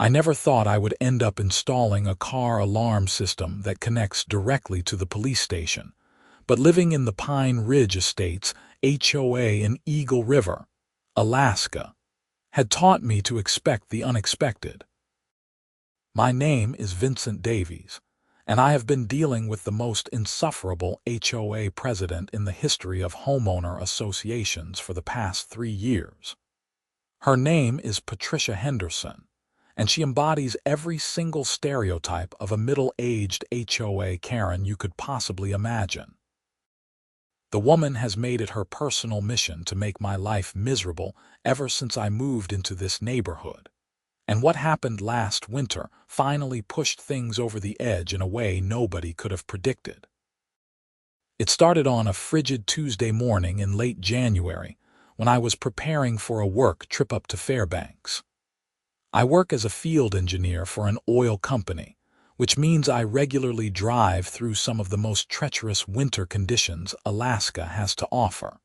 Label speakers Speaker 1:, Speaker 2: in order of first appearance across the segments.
Speaker 1: I never thought I would end up installing a car alarm system that connects directly to the police station, but living in the Pine Ridge Estates HOA in Eagle River, Alaska, had taught me to expect the unexpected. My name is Vincent Davies, and I have been dealing with the most insufferable HOA president in the history of homeowner associations for the past 3 years. Her name is Patricia Henderson, and she embodies every single stereotype of a middle-aged HOA Karen you could possibly imagine. The woman has made it her personal mission to make my life miserable ever since I moved into this neighborhood. And what happened last winter finally pushed things over the edge in a way nobody could have predicted. It started on a frigid Tuesday morning in late January when I was preparing for a work trip up to Fairbanks. I work as a field engineer for an oil company, which means I regularly drive through some of the most treacherous winter conditions Alaska has to offer.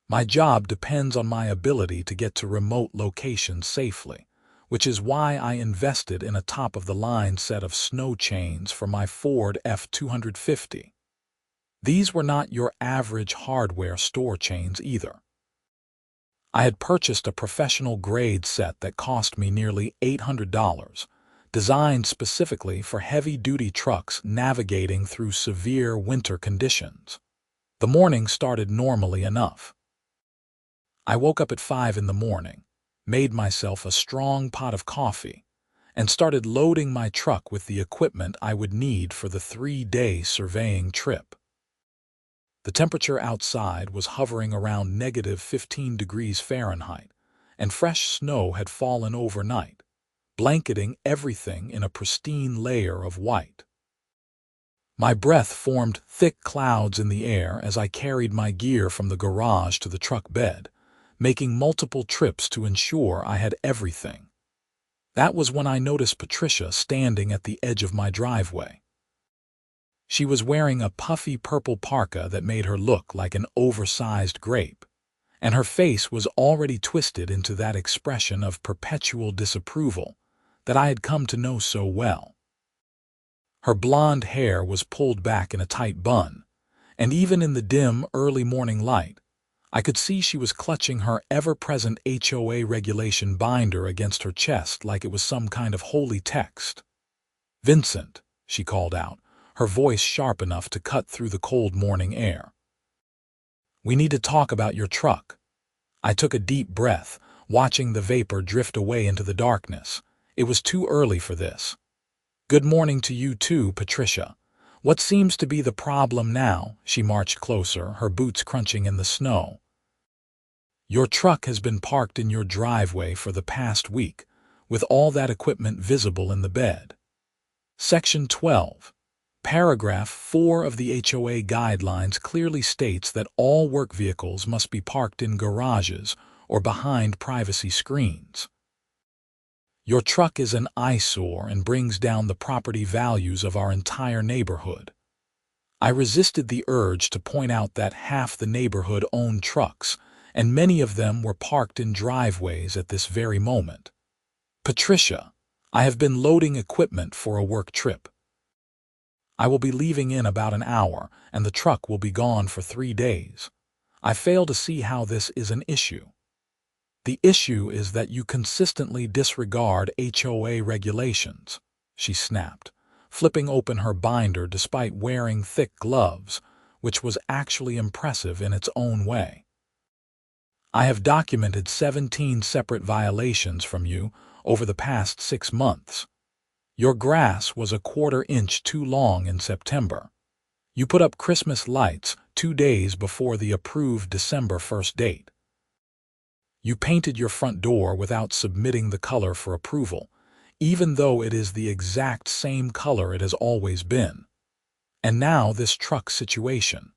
Speaker 1: My job depends on my ability to get to remote locations safely, which is why I invested in a top-of-the-line set of snow chains for my Ford F-250. These were not your average hardware store chains either. I had purchased a professional-grade set that cost me nearly $800, designed specifically for heavy-duty trucks navigating through severe winter conditions. The morning started normally enough. I woke up at 5 in the morning, made myself a strong pot of coffee, and started loading my truck with the equipment I would need for the 3-day surveying trip. The temperature outside was hovering around -15 degrees Fahrenheit, and fresh snow had fallen overnight, blanketing everything in a pristine layer of white. My breath formed thick clouds in the air as I carried my gear from the garage to the truck bed, making multiple trips to ensure I had everything. That was when I noticed Patricia standing at the edge of my driveway. She was wearing a puffy purple parka that made her look like an oversized grape, and her face was already twisted into that expression of perpetual disapproval that I had come to know so well. Her blonde hair was pulled back in a tight bun, and even in the dim, early morning light, I could see she was clutching her ever-present HOA regulation binder against her chest like it was some kind of holy text. "Vincent," she called out, her voice sharp enough to cut through the cold morning air. "We need to talk about your truck." I took a deep breath, watching the vapor drift away into the darkness. It was too early for this. "Good morning to you too, Patricia. What seems to be the problem now?" She marched closer, her boots crunching in the snow. "Your truck has been parked in your driveway for the past week, with all that equipment visible in the bed. Section 12. Paragraph 4 of the HOA guidelines clearly states that all work vehicles must be parked in garages or behind privacy screens. Your truck is an eyesore and brings down the property values of our entire neighborhood." I resisted the urge to point out that half the neighborhood owned trucks, and many of them were parked in driveways at this very moment. "Patricia, I have been loading equipment for a work trip. I will be leaving in about an hour, and the truck will be gone for 3 days. I fail to see how this is an issue." "The issue is that you consistently disregard HOA regulations," she snapped, flipping open her binder despite wearing thick gloves, which was actually impressive in its own way. "I have documented 17 separate violations from you over the past 6 months. Your grass was a 1/4 inch too long in September. You put up Christmas lights 2 days before the approved December 1st date. You painted your front door without submitting the color for approval, even though it is the exact same color it has always been. And now this truck situation.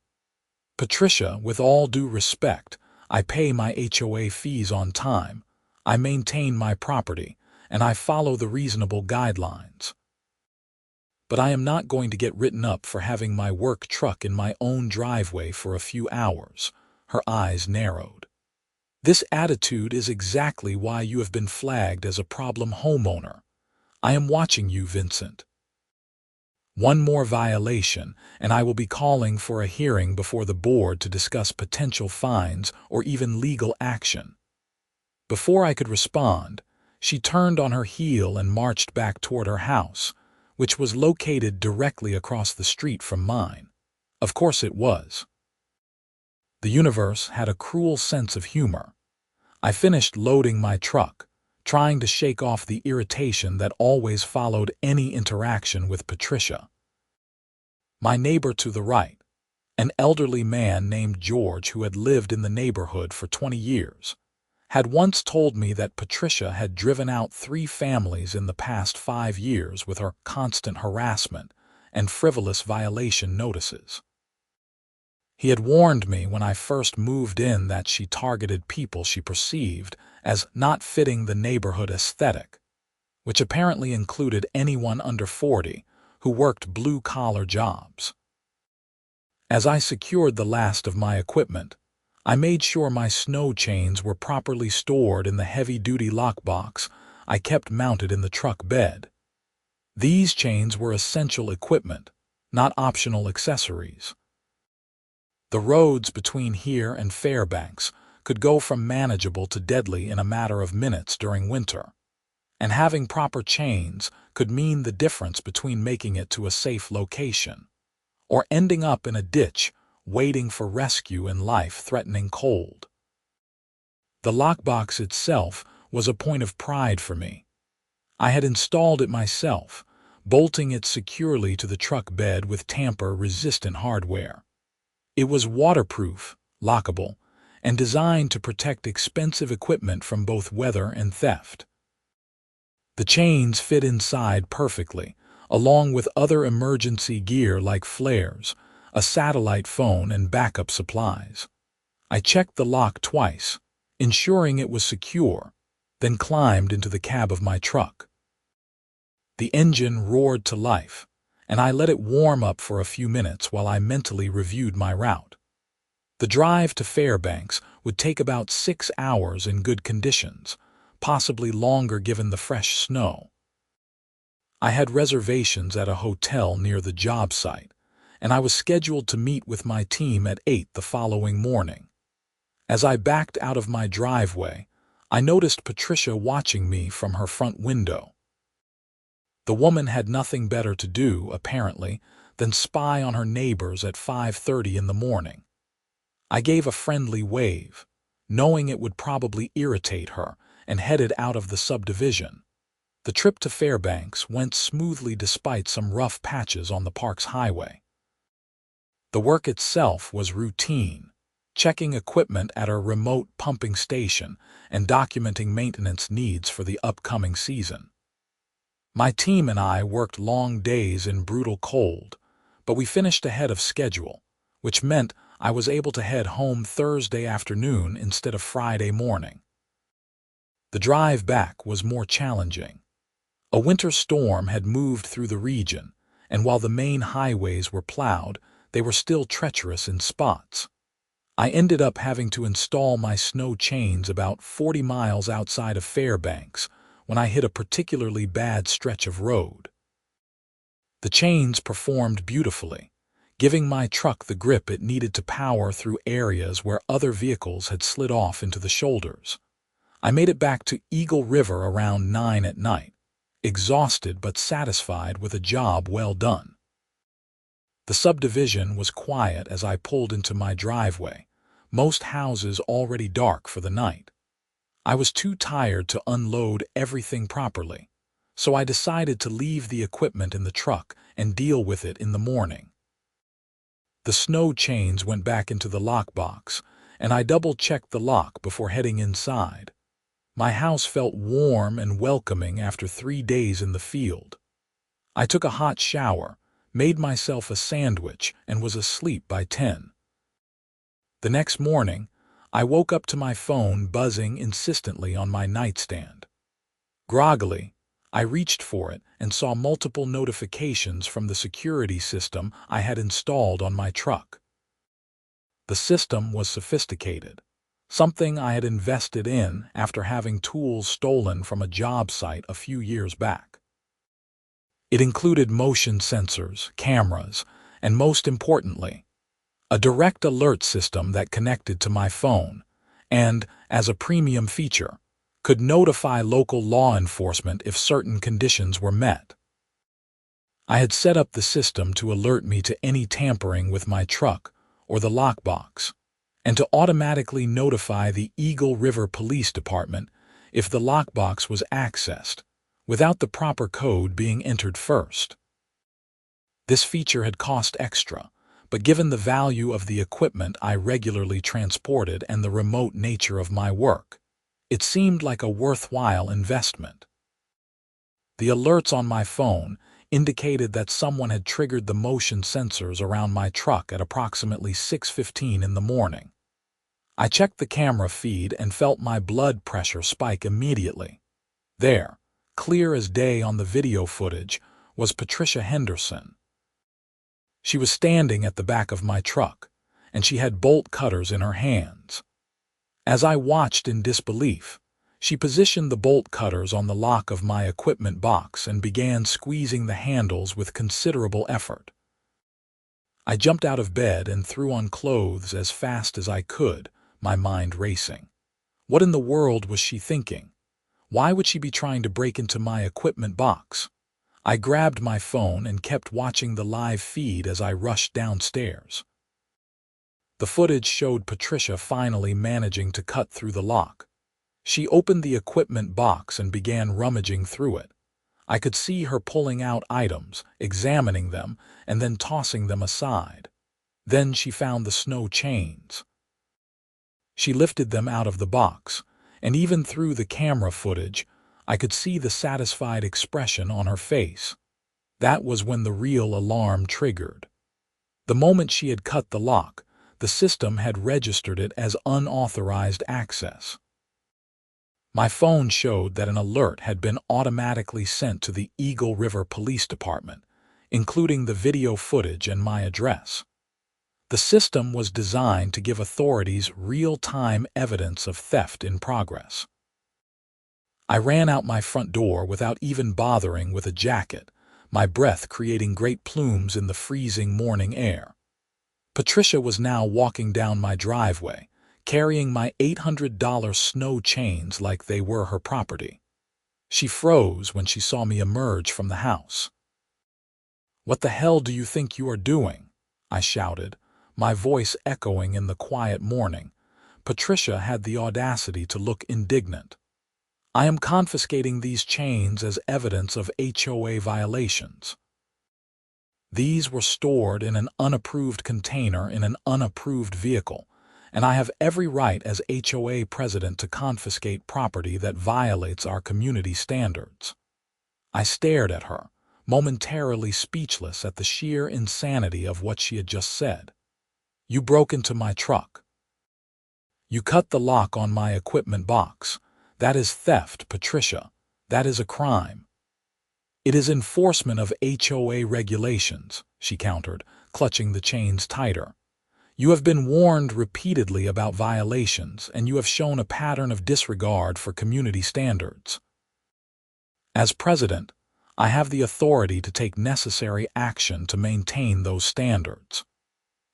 Speaker 1: Patricia, with all due respect, I pay my HOA fees on time, I maintain my property, and I follow the reasonable guidelines. But I am not going to get written up for having my work truck in my own driveway for a few hours." Her eyes narrowed. This attitude is exactly why you have been flagged as a problem homeowner. I am watching you, Vincent. One more violation, and I will be calling for a hearing before the board to discuss potential fines or even legal action. Before I could respond, she turned on her heel and marched back toward her house, which was located directly across the street from mine. Of course it was. The universe had a cruel sense of humor. I finished loading my truck, trying to shake off the irritation that always followed any interaction with Patricia. My neighbor to the right, an elderly man named George who had lived in the neighborhood for 20 years, had once told me that Patricia had driven out 3 families in the past 5 years with her constant harassment and frivolous violation notices. He had warned me when I first moved in that she targeted people she perceived as not fitting the neighborhood aesthetic, which apparently included anyone under 40 who worked blue-collar jobs. As I secured the last of my equipment, I made sure my snow chains were properly stored in the heavy-duty lockbox I kept mounted in the truck bed. These chains were essential equipment, not optional accessories. The roads between here and Fairbanks could go from manageable to deadly in a matter of minutes during winter, and having proper chains could mean the difference between making it to a safe location or ending up in a ditch waiting for rescue in life-threatening cold. The lockbox itself was a point of pride for me. I had installed it myself, bolting it securely to the truck bed with tamper-resistant hardware. It was waterproof, lockable, and designed to protect expensive equipment from both weather and theft. The chains fit inside perfectly, along with other emergency gear like flares, a satellite phone, and backup supplies. I checked the lock twice, ensuring it was secure, then climbed into the cab of my truck. The engine roared to life, and I let it warm up for a few minutes while I mentally reviewed my route. The drive to Fairbanks would take about 6 hours in good conditions, possibly longer given the fresh snow. I had reservations at a hotel near the job site, and I was scheduled to meet with my team at 8 the following morning. As I backed out of my driveway, I noticed Patricia watching me from her front window. The woman had nothing better to do, apparently, than spy on her neighbors at 5:30 in the morning. I gave a friendly wave, knowing it would probably irritate her, and headed out of the subdivision. The trip to Fairbanks went smoothly despite some rough patches on the park's highway. The work itself was routine, checking equipment at a remote pumping station and documenting maintenance needs for the upcoming season. My team and I worked long days in brutal cold, but we finished ahead of schedule, which meant I was able to head home Thursday afternoon instead of Friday morning. The drive back was more challenging. A winter storm had moved through the region, and while the main highways were plowed, they were still treacherous in spots. I ended up having to install my snow chains about 40 miles outside of Fairbanks when I hit a particularly bad stretch of road. The chains performed beautifully, giving my truck the grip it needed to power through areas where other vehicles had slid off into the shoulders. I made it back to Eagle River around 9 at night, exhausted but satisfied with a job well done. The subdivision was quiet as I pulled into my driveway, most houses already dark for the night. I was too tired to unload everything properly, so I decided to leave the equipment in the truck and deal with it in the morning. The snow chains went back into the lockbox, and I double-checked the lock before heading inside. My house felt warm and welcoming after 3 days in the field. I took a hot shower, made myself a sandwich, and was asleep by 10. The next morning, I woke up to my phone buzzing insistently on my nightstand. Groggily, I reached for it and saw multiple notifications from the security system I had installed on my truck. The system was sophisticated, something I had invested in after having tools stolen from a job site a few years back. It included motion sensors, cameras, and most importantly, a direct alert system that connected to my phone and, as a premium feature, could notify local law enforcement if certain conditions were met. I had set up the system to alert me to any tampering with my truck or the lockbox, and to automatically notify the Eagle River Police Department if the lockbox was accessed, without the proper code being entered first. This feature had cost extra, but given the value of the equipment I regularly transported and the remote nature of my work, it seemed like a worthwhile investment. The alerts on my phone indicated that someone had triggered the motion sensors around my truck at approximately 6:15 in the morning. I checked the camera feed and felt my blood pressure spike immediately. There, clear as day on the video footage, was Patricia Henderson. She was standing at the back of my truck, and she had bolt cutters in her hands. As I watched in disbelief, she positioned the bolt cutters on the lock of my equipment box and began squeezing the handles with considerable effort. I jumped out of bed and threw on clothes as fast as I could, my mind racing. What in the world was she thinking? Why would she be trying to break into my equipment box? I grabbed my phone and kept watching the live feed as I rushed downstairs. The footage showed Patricia finally managing to cut through the lock. She opened the equipment box and began rummaging through it. I could see her pulling out items, examining them, and then tossing them aside. Then she found the snow chains. She lifted them out of the box, and even through the camera footage, I could see the satisfied expression on her face. That was when the real alarm triggered. The moment she had cut the lock, the system had registered it as unauthorized access. My phone showed that an alert had been automatically sent to the Eagle River Police Department, including the video footage and my address. The system was designed to give authorities real-time evidence of theft in progress. I ran out my front door without even bothering with a jacket, my breath creating great plumes in the freezing morning air. Patricia was now walking down my driveway, carrying my $800 snow chains like they were her property. She froze when she saw me emerge from the house. "What the hell do you think you are doing?" I shouted, my voice echoing in the quiet morning. Patricia had the audacity to look indignant. "I am confiscating these chains as evidence of HOA violations." These were stored in an unapproved container in an unapproved vehicle, and I have every right as HOA president to confiscate property that violates our community standards. I stared at her, momentarily speechless at the sheer insanity of what she had just said. "You broke into my truck. You cut the lock on my equipment box. That is theft, Patricia. That is a crime." "It is enforcement of HOA regulations," she countered, clutching the chains tighter. "You have been warned repeatedly about violations, and you have shown a pattern of disregard for community standards. As president, I have the authority to take necessary action to maintain those standards.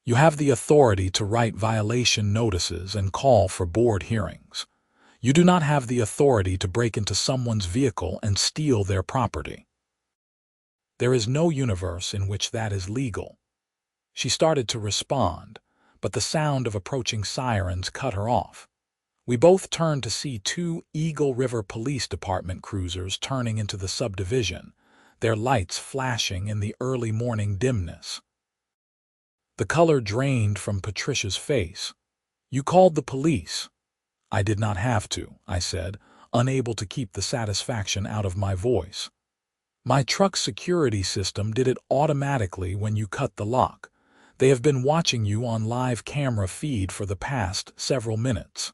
Speaker 1: You have the authority to write violation notices and call for board hearings. You do not have the authority to break into someone's vehicle and steal their property. There is no universe in which that is legal." She started to respond, but the sound of approaching sirens cut her off. We both turned to see two Eagle River Police Department cruisers turning into the subdivision, their lights flashing in the early morning dimness. The color drained from Patricia's face. "You called the police." "I did not have to," I said, unable to keep the satisfaction out of my voice. "My truck's security system did it automatically when you cut the lock. They have been watching you on live camera feed for the past several minutes."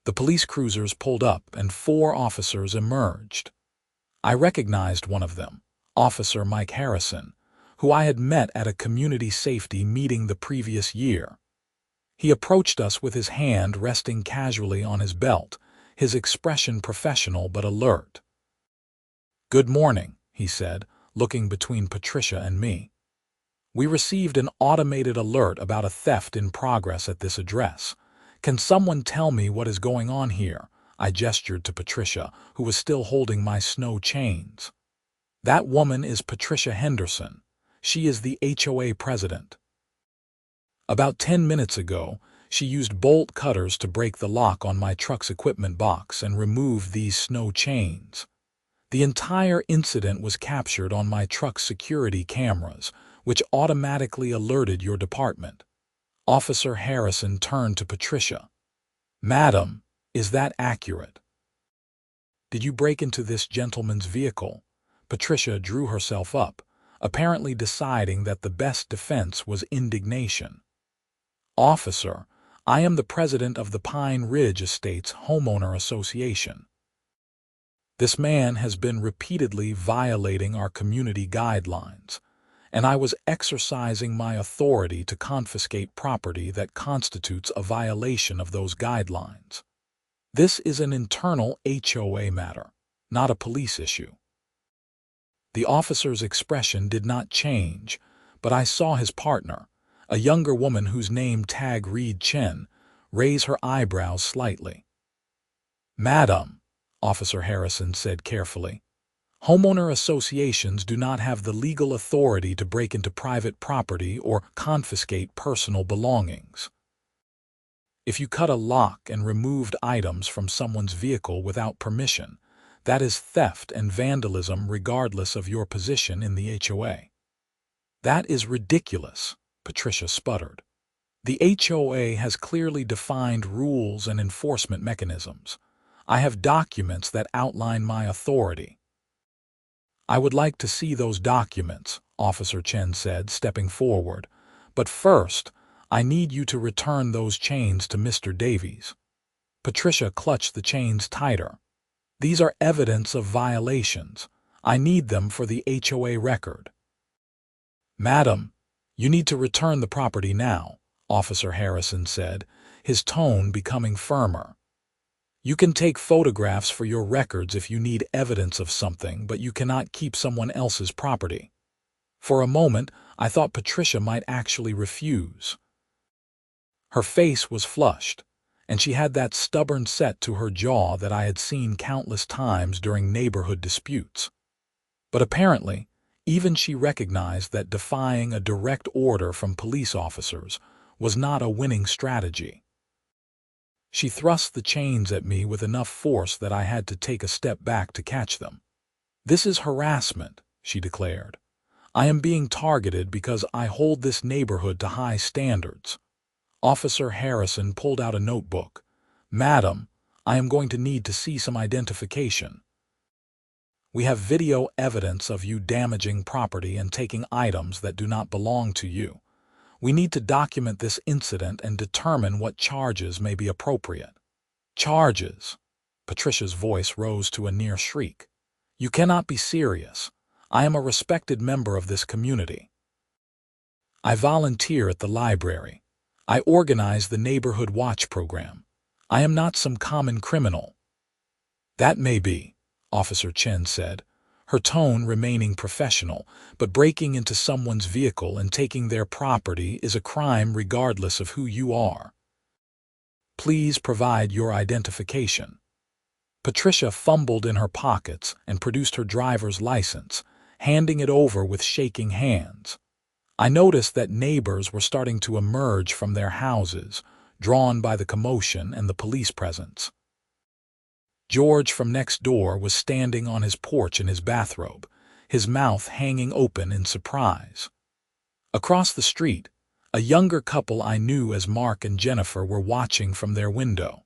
Speaker 1: The police cruisers pulled up and 4 officers emerged. I recognized one of them, Officer Mike Harrison, who I had met at a community safety meeting the previous year. He approached us with his hand resting casually on his belt, his expression professional but alert. "Good morning," he said, looking between Patricia and me. "We received an automated alert about a theft in progress at this address. Can someone tell me what is going on here?" I gestured to Patricia, who was still holding my snow chains. "That woman is Patricia Henderson. She is the HOA president. About 10 minutes ago, she used bolt cutters to break the lock on my truck's equipment box and remove these snow chains. The entire incident was captured on my truck's security cameras, which automatically alerted your department." Officer Harrison turned to Patricia. "Madam, is that accurate? Did you break into this gentleman's vehicle?" Patricia drew herself up, apparently deciding that the best defense was indignation. "Officer, I am the president of the Pine Ridge Estates Homeowner Association. This man has been repeatedly violating our community guidelines, and I was exercising my authority to confiscate property that constitutes a violation of those guidelines. This is an internal HOA matter, not a police issue." The officer's expression did not change, but I saw his partner, a younger woman whose name tag read Chen, raise her eyebrows slightly. "Madam," Officer Harrison said carefully, "homeowner associations do not have the legal authority to break into private property or confiscate personal belongings. If you cut a lock and removed items from someone's vehicle without permission, that is theft and vandalism regardless of your position in the HOA." "That is ridiculous," Patricia sputtered. "The HOA has clearly defined rules and enforcement mechanisms. I have documents that outline my authority." "I would like to see those documents," Officer Chen said, stepping forward. "But first, I need you to return those chains to Mr. Davies." Patricia clutched the chains tighter. "These are evidence of violations. I need them for the HOA record." "Madam, you need to return the property now," Officer Harrison said, his tone becoming firmer. "You can take photographs for your records if you need evidence of something, but you cannot keep someone else's property." For a moment, I thought Patricia might actually refuse. Her face was flushed, and she had that stubborn set to her jaw that I had seen countless times during neighborhood disputes. But apparently, even she recognized that defying a direct order from police officers was not a winning strategy. She thrust the chains at me with enough force that I had to take a step back to catch them. "This is harassment," she declared. "I am being targeted because I hold this neighborhood to high standards." Officer Harrison pulled out a notebook. "Madam, I am going to need to see some identification. We have video evidence of you damaging property and taking items that do not belong to you. We need to document this incident and determine what charges may be appropriate." "Charges?" Patricia's voice rose to a near shriek. "You cannot be serious. I am a respected member of this community. I volunteer at the library. I organize the Neighborhood Watch program. I am not some common criminal." "That may be," Officer Chen said, her tone remaining professional, "but breaking into someone's vehicle and taking their property is a crime regardless of who you are. Please provide your identification." Patricia fumbled in her pockets and produced her driver's license, handing it over with shaking hands. I noticed that neighbors were starting to emerge from their houses, drawn by the commotion and the police presence. George from next door was standing on his porch in his bathrobe, his mouth hanging open in surprise. Across the street, a younger couple I knew as Mark and Jennifer were watching from their window.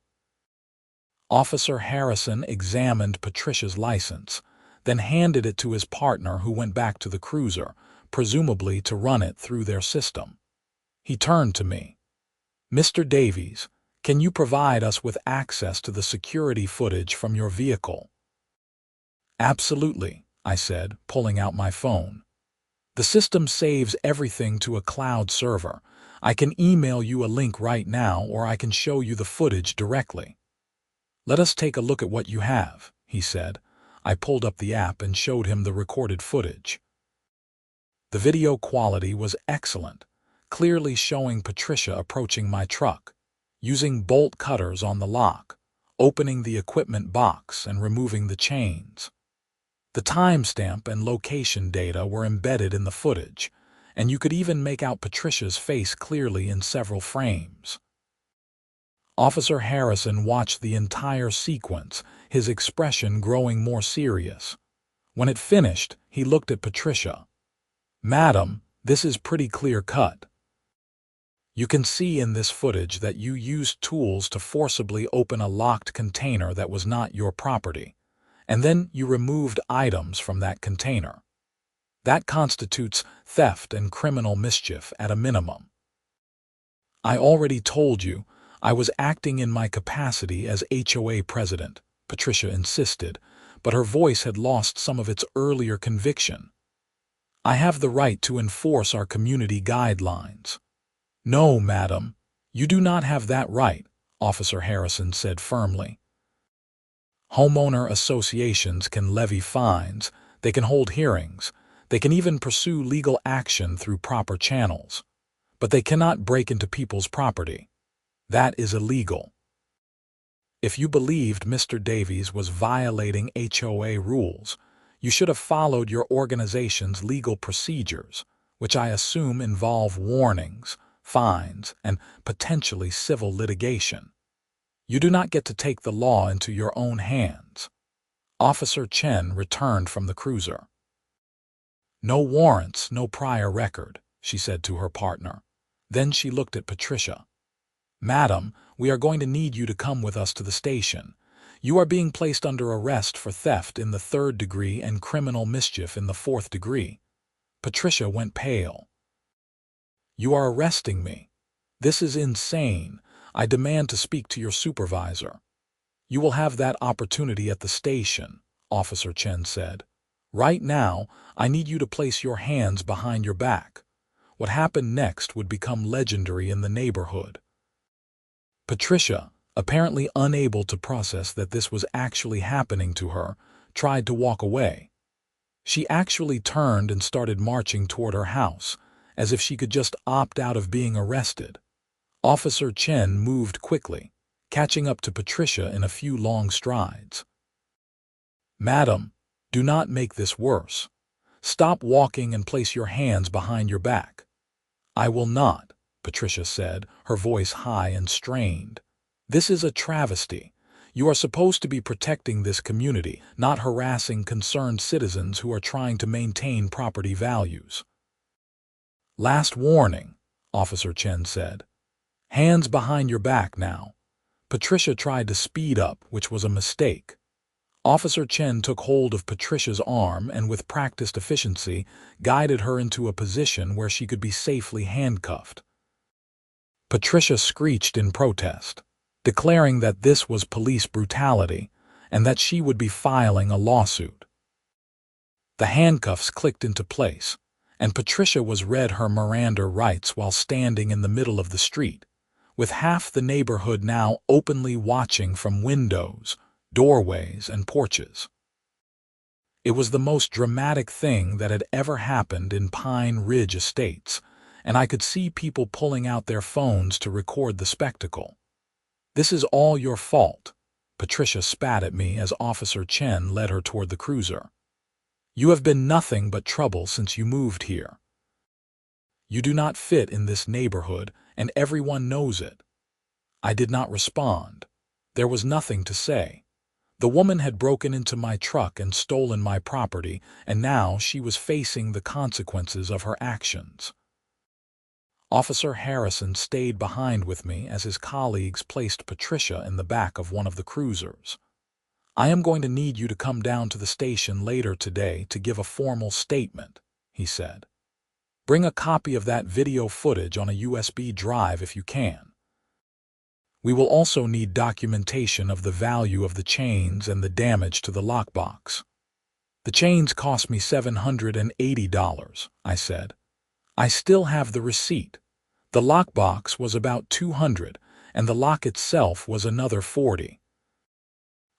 Speaker 1: Officer Harrison examined Patricia's license, then handed it to his partner who went back to the cruiser, presumably to run it through their system. He turned to me. "Mr. Davies, can you provide us with access to the security footage from your vehicle?" "Absolutely," I said, pulling out my phone. "The system saves everything to a cloud server. I can email you a link right now, or I can show you the footage directly. Let us take a look at what you have, he said. I pulled up the app and showed him the recorded footage. The video quality was excellent, clearly showing Patricia approaching my truck, using bolt cutters on the lock, opening the equipment box and removing the chains. The timestamp and location data were embedded in the footage, and you could even make out Patricia's face clearly in several frames. Officer Harrison watched the entire sequence, his expression growing more serious. When it finished, he looked at Patricia. "Madam, this is pretty clear-cut. You can see in this footage that you used tools to forcibly open a locked container that was not your property, and then you removed items from that container. That constitutes theft and criminal mischief at a minimum." "I already told you I was acting in my capacity as HOA president," Patricia insisted, but her voice had lost some of its earlier conviction. "I have the right to enforce our community guidelines." "No, madam, you do not have that right," Officer Harrison said firmly. "Homeowner associations can levy fines, they can hold hearings, they can even pursue legal action through proper channels, but they cannot break into people's property. That is illegal. If you believed Mr. Davies was violating HOA rules, you should have followed your organization's legal procedures, which I assume involve warnings, fines, and potentially civil litigation. You do not get to take the law into your own hands." Officer Chen returned from the cruiser. "No warrants, no prior record," she said to her partner. Then she looked at Patricia. "Madam, we are going to need you to come with us to the station. You are being placed under arrest for theft in the 3rd degree and criminal mischief in the 4th degree." Patricia went pale. "You are arresting me. This is insane. I demand to speak to your supervisor." "You will have that opportunity at the station," Officer Chen said. "Right now, I need you to place your hands behind your back. What happened next would become legendary in the neighborhood." Patricia, apparently unable to process that this was actually happening to her, tried to walk away. She actually turned and started marching toward her house, as if she could just opt out of being arrested. Officer Chen moved quickly, catching up to Patricia in a few long strides. "Madam, do not make this worse. Stop walking and place your hands behind your back." "I will not," Patricia said, her voice high and strained. "This is a travesty. You are supposed to be protecting this community, not harassing concerned citizens who are trying to maintain property values." "Last warning," Officer Chen said. "Hands behind your back now." Patricia tried to speed up, which was a mistake. Officer Chen took hold of Patricia's arm and with practiced efficiency guided her into a position where she could be safely handcuffed. Patricia screeched in protest, declaring that this was police brutality and that she would be filing a lawsuit. The handcuffs clicked into place, and Patricia was read her Miranda rights while standing in the middle of the street, with half the neighborhood now openly watching from windows, doorways, and porches. It was the most dramatic thing that had ever happened in Pine Ridge Estates, and I could see people pulling out their phones to record the spectacle. "This is all your fault," Patricia spat at me as Officer Chen led her toward the cruiser. "You have been nothing but trouble since you moved here. You do not fit in this neighborhood, and everyone knows it." I did not respond. There was nothing to say. The woman had broken into my truck and stolen my property, and now she was facing the consequences of her actions. Officer Harrison stayed behind with me as his colleagues placed Patricia in the back of one of the cruisers. "I am going to need you to come down to the station later today to give a formal statement," he said. "Bring a copy of that video footage on a USB drive if you can. We will also need documentation of the value of the chains and the damage to the lockbox." "The chains cost me $780, I said. "I still have the receipt. The lockbox was about $200, and the lock itself was another $40.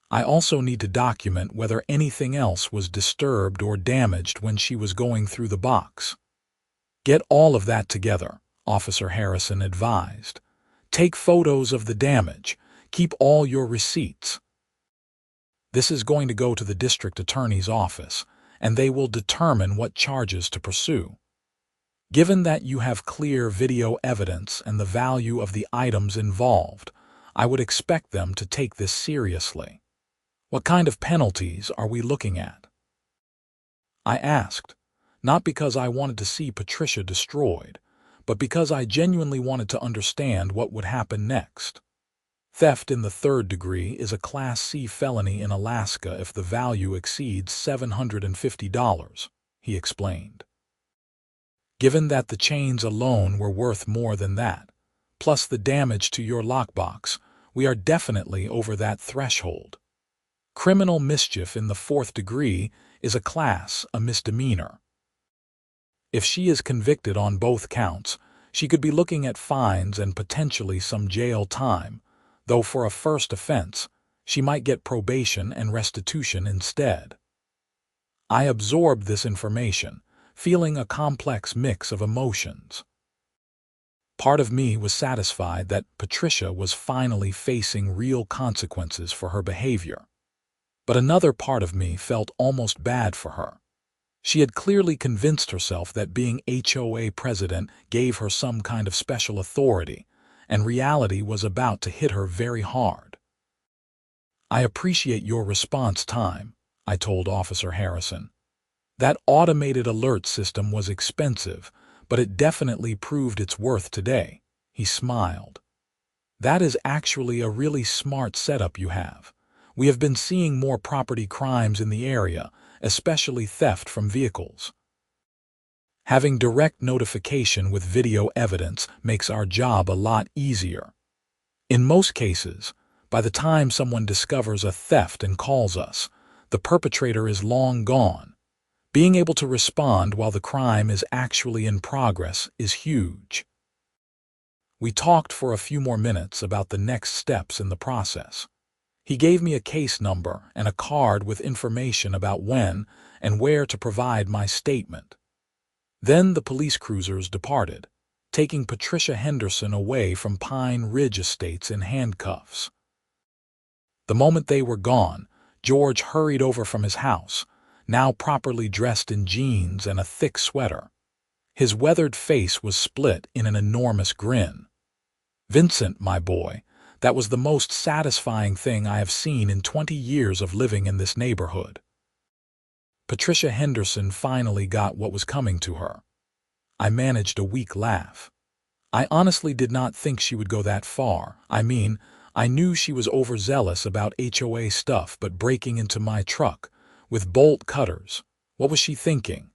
Speaker 1: I also need to document whether anything else was disturbed or damaged when she was going through the box. Get all of that together, Officer Harrison advised. Take photos of the damage. Keep all your receipts. This is going to go to the district attorney's office, and they will determine what charges to pursue. Given that you have clear video evidence and the value of the items involved, I would expect them to take this seriously. What kind of penalties are we looking at? I asked, not because I wanted to see Patricia destroyed, but because I genuinely wanted to understand what would happen next. Theft in the third degree is a Class C felony in Alaska if the value exceeds $750, he explained. Given that the chains alone were worth more than that, plus the damage to your lockbox, we are definitely over that threshold. Criminal mischief in the fourth degree is a misdemeanor. If she is convicted on both counts, she could be looking at fines and potentially some jail time, though for a first offense, she might get probation and restitution instead. I absorbed this information, feeling a complex mix of emotions. Part of me was satisfied that Patricia was finally facing real consequences for her behavior. But another part of me felt almost bad for her. She had clearly convinced herself that being HOA president gave her some kind of special authority, and reality was about to hit her very hard. I appreciate your response time, I told Officer Harrison. That automated alert system was expensive, but it definitely proved its worth today. He smiled. That is actually a really smart setup you have. We have been seeing more property crimes in the area, especially theft from vehicles. Having direct notification with video evidence makes our job a lot easier. In most cases, by the time someone discovers a theft and calls us, the perpetrator is long gone. Being able to respond while the crime is actually in progress is huge. We talked for a few more minutes about the next steps in the process. He gave me a case number and a card with information about when and where to provide my statement. Then the police cruisers departed, taking Patricia Henderson away from Pine Ridge Estates in handcuffs. The moment they were gone, George hurried over from his house, now properly dressed in jeans and a thick sweater. His weathered face was split in an enormous grin. "Vincent, my boy, that was the most satisfying thing I have seen in 20 years of living in this neighborhood." Patricia Henderson finally got what was coming to her. I managed a weak laugh. I honestly did not think she would go that far. I mean, I knew she was overzealous about HOA stuff, but breaking into my truck with bolt cutters, what was she thinking?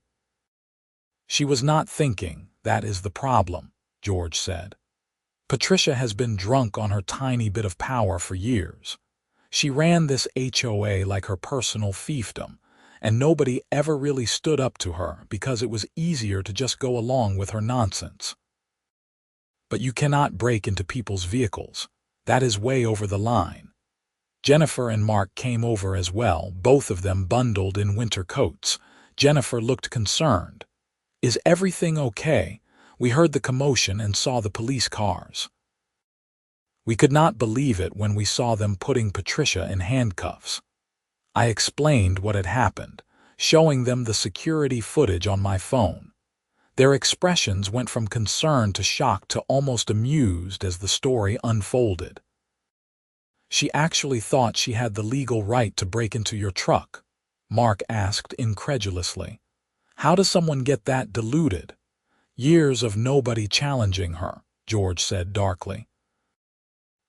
Speaker 1: She was not thinking, that is the problem, George said. Patricia has been drunk on her tiny bit of power for years. She ran this HOA like her personal fiefdom, and nobody ever really stood up to her because it was easier to just go along with her nonsense. But you cannot break into people's vehicles. That is way over the line. Jennifer and Mark came over as well, both of them bundled in winter coats. Jennifer looked concerned. "Is everything okay? We heard the commotion and saw the police cars." We could not believe it when we saw them putting Patricia in handcuffs. I explained what had happened, showing them the security footage on my phone. Their expressions went from concern to shock to almost amused as the story unfolded. "She actually thought she had the legal right to break into your truck?" Mark asked incredulously. "How does someone get that deluded?" "Years of nobody challenging her," George said darkly.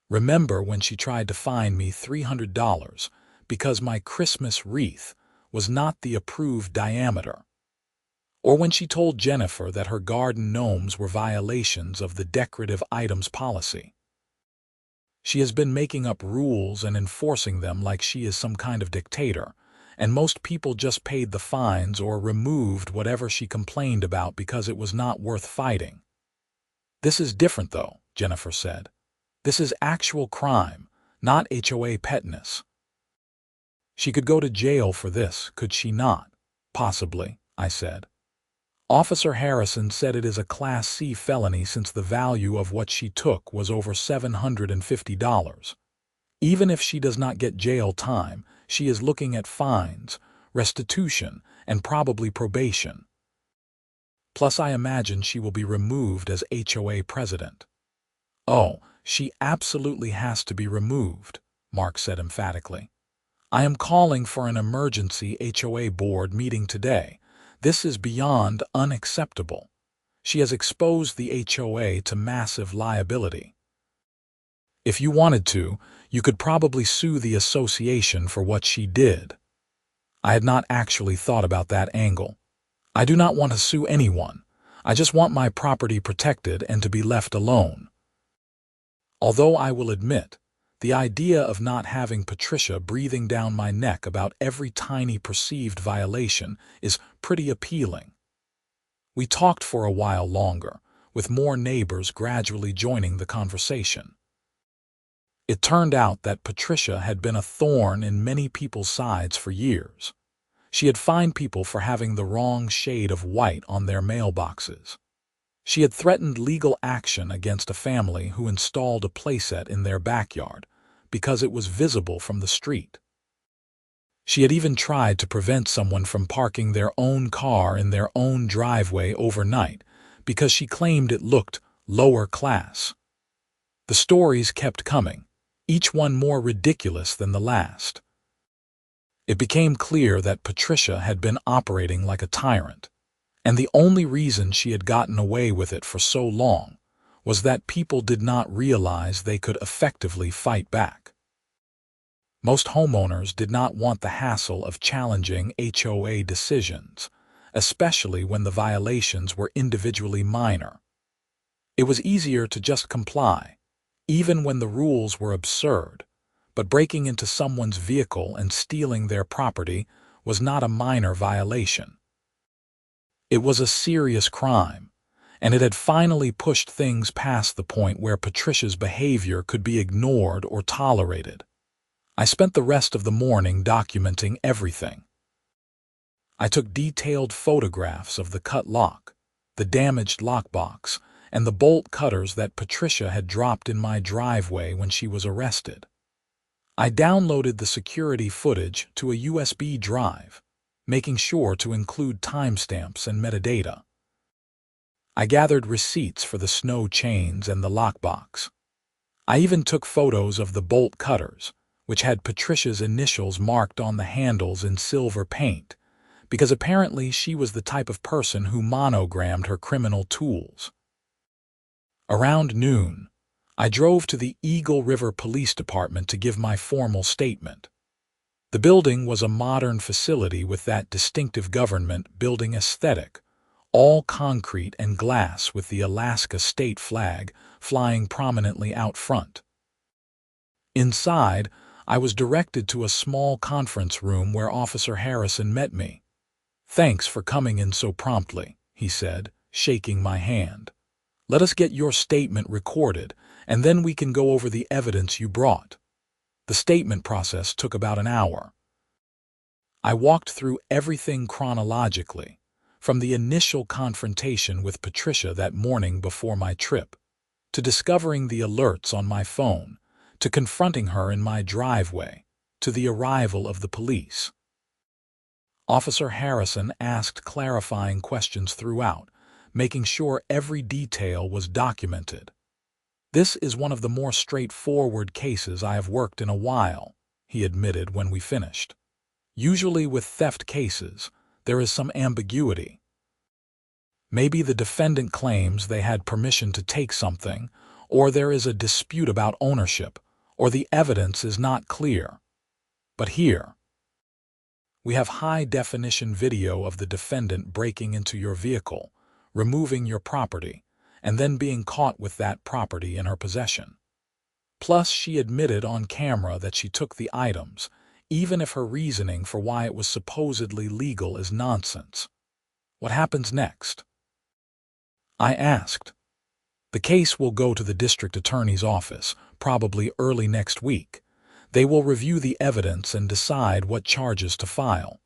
Speaker 1: "Remember when she tried to fine me $300 because my Christmas wreath was not the approved diameter? Or when she told Jennifer that her garden gnomes were violations of the decorative items policy? She has been making up rules and enforcing them like she is some kind of dictator, and most people just paid the fines or removed whatever she complained about because it was not worth fighting." "This is different, though," Jennifer said. "This is actual crime, not HOA petness." "She could go to jail for this, could she not?" "Possibly," I said. "Officer Harrison said it is a Class C felony since the value of what she took was over $750. Even if she does not get jail time, she is looking at fines, restitution, and probably probation. Plus, I imagine she will be removed as HOA president." "Oh, she absolutely has to be removed," Mark said emphatically. "I am calling for an emergency HOA board meeting today. This is beyond unacceptable. She has exposed the HOA to massive liability. If you wanted to, you could probably sue the association for what she did." I had not actually thought about that angle. I do not want to sue anyone. I just want my property protected and to be left alone. Although I will admit, the idea of not having Patricia breathing down my neck about every tiny perceived violation is pretty appealing. We talked for a while longer, with more neighbors gradually joining the conversation. It turned out that Patricia had been a thorn in many people's sides for years. She had fined people for having the wrong shade of white on their mailboxes. She had threatened legal action against a family who installed a playset in their backyard because it was visible from the street. She had even tried to prevent someone from parking their own car in their own driveway overnight because she claimed it looked lower class. The stories kept coming, each one more ridiculous than the last. It became clear that Patricia had been operating like a tyrant, and the only reason she had gotten away with it for so long was that people did not realize they could effectively fight back. Most homeowners did not want the hassle of challenging HOA decisions, especially when the violations were individually minor. It was easier to just comply, even when the rules were absurd, but breaking into someone's vehicle and stealing their property was not a minor violation. It was a serious crime, and it had finally pushed things past the point where Patricia's behavior could be ignored or tolerated. I spent the rest of the morning documenting everything. I took detailed photographs of the cut lock, the damaged lockbox, and the bolt cutters that Patricia had dropped in my driveway when she was arrested. I downloaded the security footage to a USB drive, making sure to include timestamps and metadata. I gathered receipts for the snow chains and the lockbox. I even took photos of the bolt cutters, which had Patricia's initials marked on the handles in silver paint, because apparently she was the type of person who monogrammed her criminal tools. Around noon, I drove to the Eagle River Police Department to give my formal statement. The building was a modern facility with that distinctive government building aesthetic, all concrete and glass with the Alaska state flag flying prominently out front. Inside, I was directed to a small conference room where Officer Harrison met me. "Thanks for coming in so promptly," he said, shaking my hand. "Let us get your statement recorded, and then we can go over the evidence you brought." The statement process took about an hour. I walked through everything chronologically, from the initial confrontation with Patricia that morning before my trip, to discovering the alerts on my phone, to confronting her in my driveway, to the arrival of the police. Officer Harrison asked clarifying questions throughout, making sure every detail was documented. "This is one of the more straightforward cases I have worked in a while," he admitted when we finished. "Usually with theft cases, there is some ambiguity. Maybe the defendant claims they had permission to take something, or there is a dispute about ownership, or the evidence is not clear. But here, we have high-definition video of the defendant breaking into your vehicle, removing your property, and then being caught with that property in her possession. Plus, she admitted on camera that she took the items, even if her reasoning for why it was supposedly legal is nonsense. What happens next?" I asked. The case will go to the district attorney's office, probably early next week. They will review the evidence and decide what charges to file.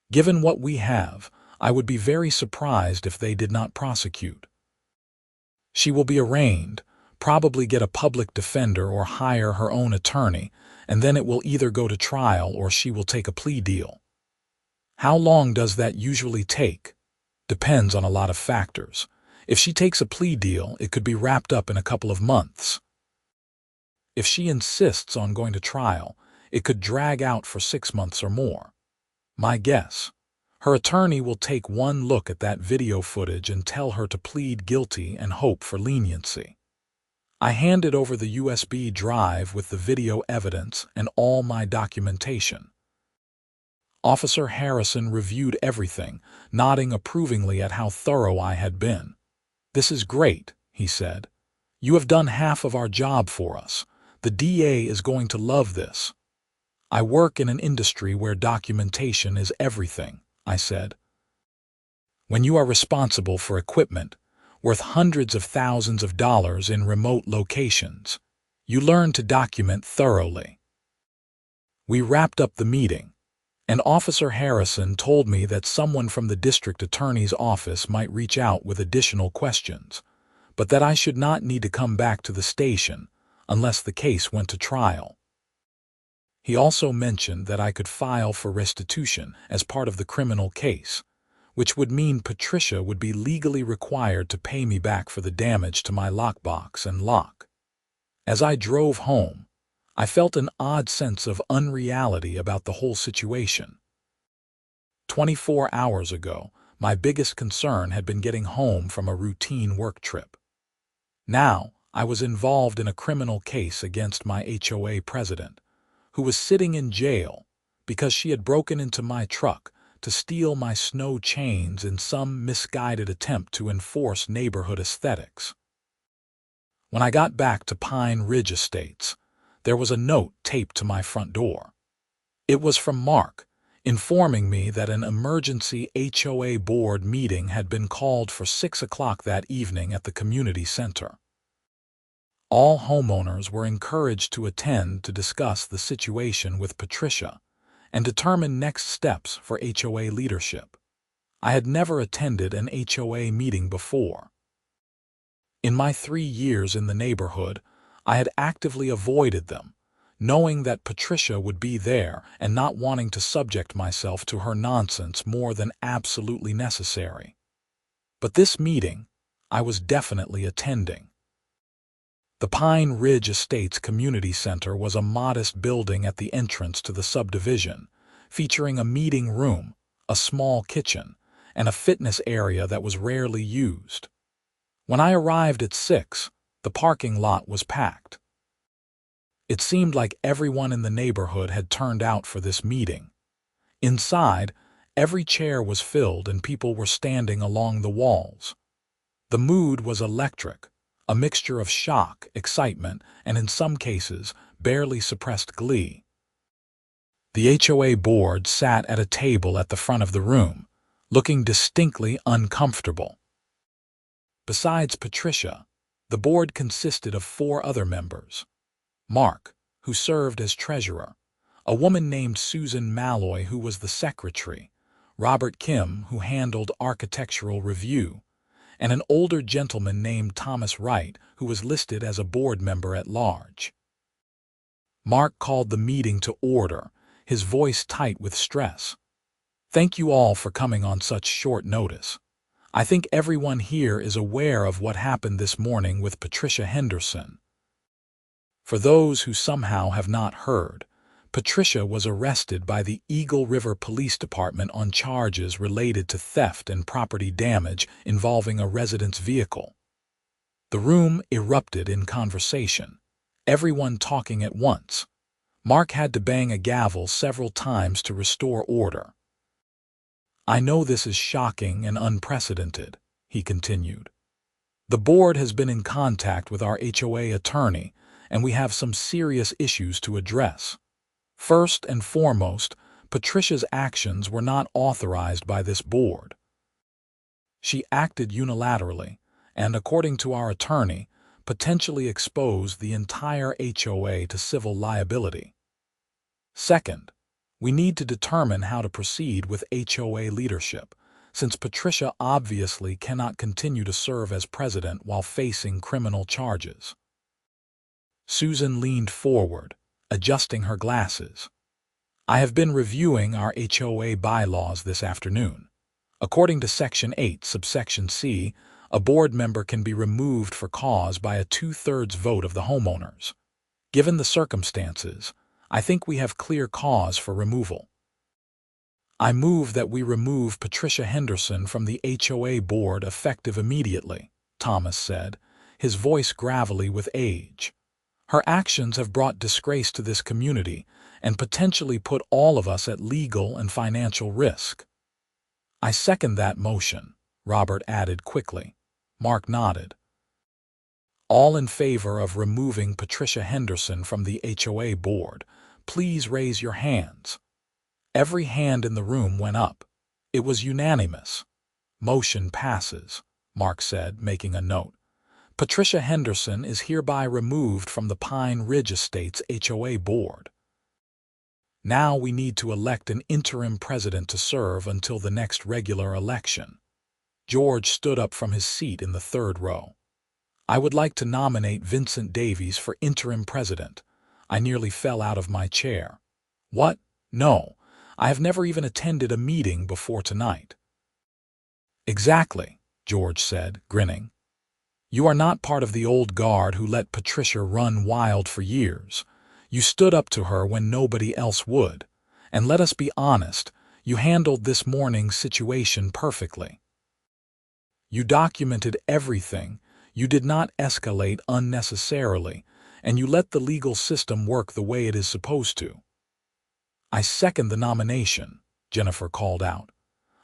Speaker 1: Given what we have, I would be very surprised if they did not prosecute. She will be arraigned, probably get a public defender or hire her own attorney, and then it will either go to trial or she will take a plea deal. How long does that usually take? Depends on a lot of factors. If she takes a plea deal, it could be wrapped up in a couple of months. If she insists on going to trial, it could drag out for 6 months or more. My guess, her attorney will take one look at that video footage and tell her to plead guilty and hope for leniency. I handed over the USB drive with the video evidence and all my documentation. Officer Harrison reviewed everything, nodding approvingly at how thorough I had been. "This is great," he said. "You have done half of our job for us. The DA is going to love this." "I work in an industry where documentation is everything," I said. "When you are responsible for equipment worth hundreds of thousands of dollars in remote locations, you learn to document thoroughly." We wrapped up the meeting, and Officer Harrison told me that someone from the district attorney's office might reach out with additional questions, but that I should not need to come back to the station unless the case went to trial. He also mentioned that I could file for restitution as part of the criminal case, which would mean Patricia would be legally required to pay me back for the damage to my lockbox and lock. As I drove home, I felt an odd sense of unreality about the whole situation. 24 hours ago, my biggest concern had been getting home from a routine work trip. Now, I was involved in a criminal case against my HOA president, who was sitting in jail because she had broken into my truck to steal my snow chains in some misguided attempt to enforce neighborhood aesthetics. When I got back to Pine Ridge Estates, there was a note taped to my front door. It was from Mark, informing me that an emergency HOA board meeting had been called for 6 o'clock that evening at the community center. All homeowners were encouraged to attend to discuss the situation with Patricia and determine next steps for HOA leadership. I had never attended an HOA meeting before. In my 3 years in the neighborhood, I had actively avoided them, knowing that Patricia would be there and not wanting to subject myself to her nonsense more than absolutely necessary. But this meeting, I was definitely attending. The Pine Ridge Estates Community Center was a modest building at the entrance to the subdivision, featuring a meeting room, a small kitchen, and a fitness area that was rarely used. When I arrived at 6, the parking lot was packed. It seemed like everyone in the neighborhood had turned out for this meeting. Inside, every chair was filled and people were standing along the walls. The mood was electric, a mixture of shock, excitement, and in some cases, barely suppressed glee. The HOA board sat at a table at the front of the room, looking distinctly uncomfortable. Besides Patricia, the board consisted of 4 other members. Mark, who served as treasurer, a woman named Susan Malloy, who was the secretary, Robert Kim, who handled architectural review, and an older gentleman named Thomas Wright, who was listed as a board member at large. Mark called the meeting to order, his voice tight with stress. "Thank you all for coming on such short notice. I think everyone here is aware of what happened this morning with Patricia Henderson. For those who somehow have not heard, Patricia was arrested by the Eagle River Police Department on charges related to theft and property damage involving a resident's vehicle." The room erupted in conversation, everyone talking at once. Mark had to bang a gavel several times to restore order. "I know this is shocking and unprecedented," he continued. "The board has been in contact with our HOA attorney, and we have some serious issues to address. First and foremost, Patricia's actions were not authorized by this board. She acted unilaterally, and according to our attorney, potentially expose the entire HOA to civil liability. Second, we need to determine how to proceed with HOA leadership, since Patricia obviously cannot continue to serve as president while facing criminal charges. Susan leaned forward, adjusting her glasses. I have been reviewing our HOA bylaws this afternoon. According to Section 8, subsection C, a board member can be removed for cause by a 2/3 vote of the homeowners. Given the circumstances, I think we have clear cause for removal. I move that we remove Patricia Henderson from the HOA board effective immediately, Thomas said, his voice gravelly with age. Her actions have brought disgrace to this community and potentially put all of us at legal and financial risk. I second that motion, Robert added quickly. Mark nodded. All in favor of removing Patricia Henderson from the HOA board, please raise your hands. Every hand in the room went up. It was unanimous. Motion passes, Mark said, making a note. Patricia Henderson is hereby removed from the Pine Ridge Estates HOA board. Now we need to elect an interim president to serve until the next regular election. George stood up from his seat in the third row. I would like to nominate Vincent Davies for interim president. I nearly fell out of my chair. What? No. I have never even attended a meeting before tonight. Exactly, George said, grinning. You are not part of the old guard who let Patricia run wild for years. You stood up to her when nobody else would. And let us be honest, you handled this morning's situation perfectly. You documented everything, you did not escalate unnecessarily, and you let the legal system work the way it is supposed to. I second the nomination, Jennifer called out.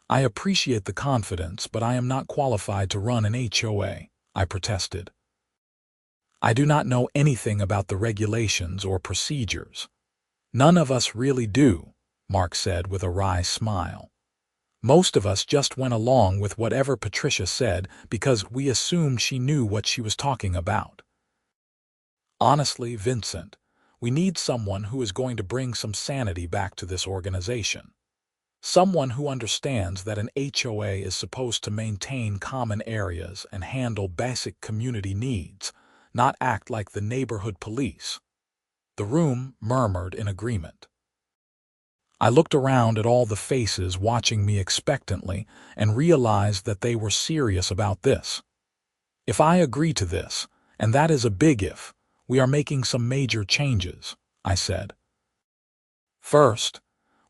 Speaker 1: I appreciate the confidence, but I am not qualified to run an HOA, I protested. I do not know anything about the regulations or procedures. None of us really do, Mark said with a wry smile. Most of us just went along with whatever Patricia said because we assumed she knew what she was talking about. Honestly, Vincent, we need someone who is going to bring some sanity back to this organization. Someone who understands that an HOA is supposed to maintain common areas and handle basic community needs, not act like the neighborhood police. The room murmured in agreement. I looked around at all the faces watching me expectantly and realized that they were serious about this. If I agree to this, and that is a big if, we are making some major changes, I said. First,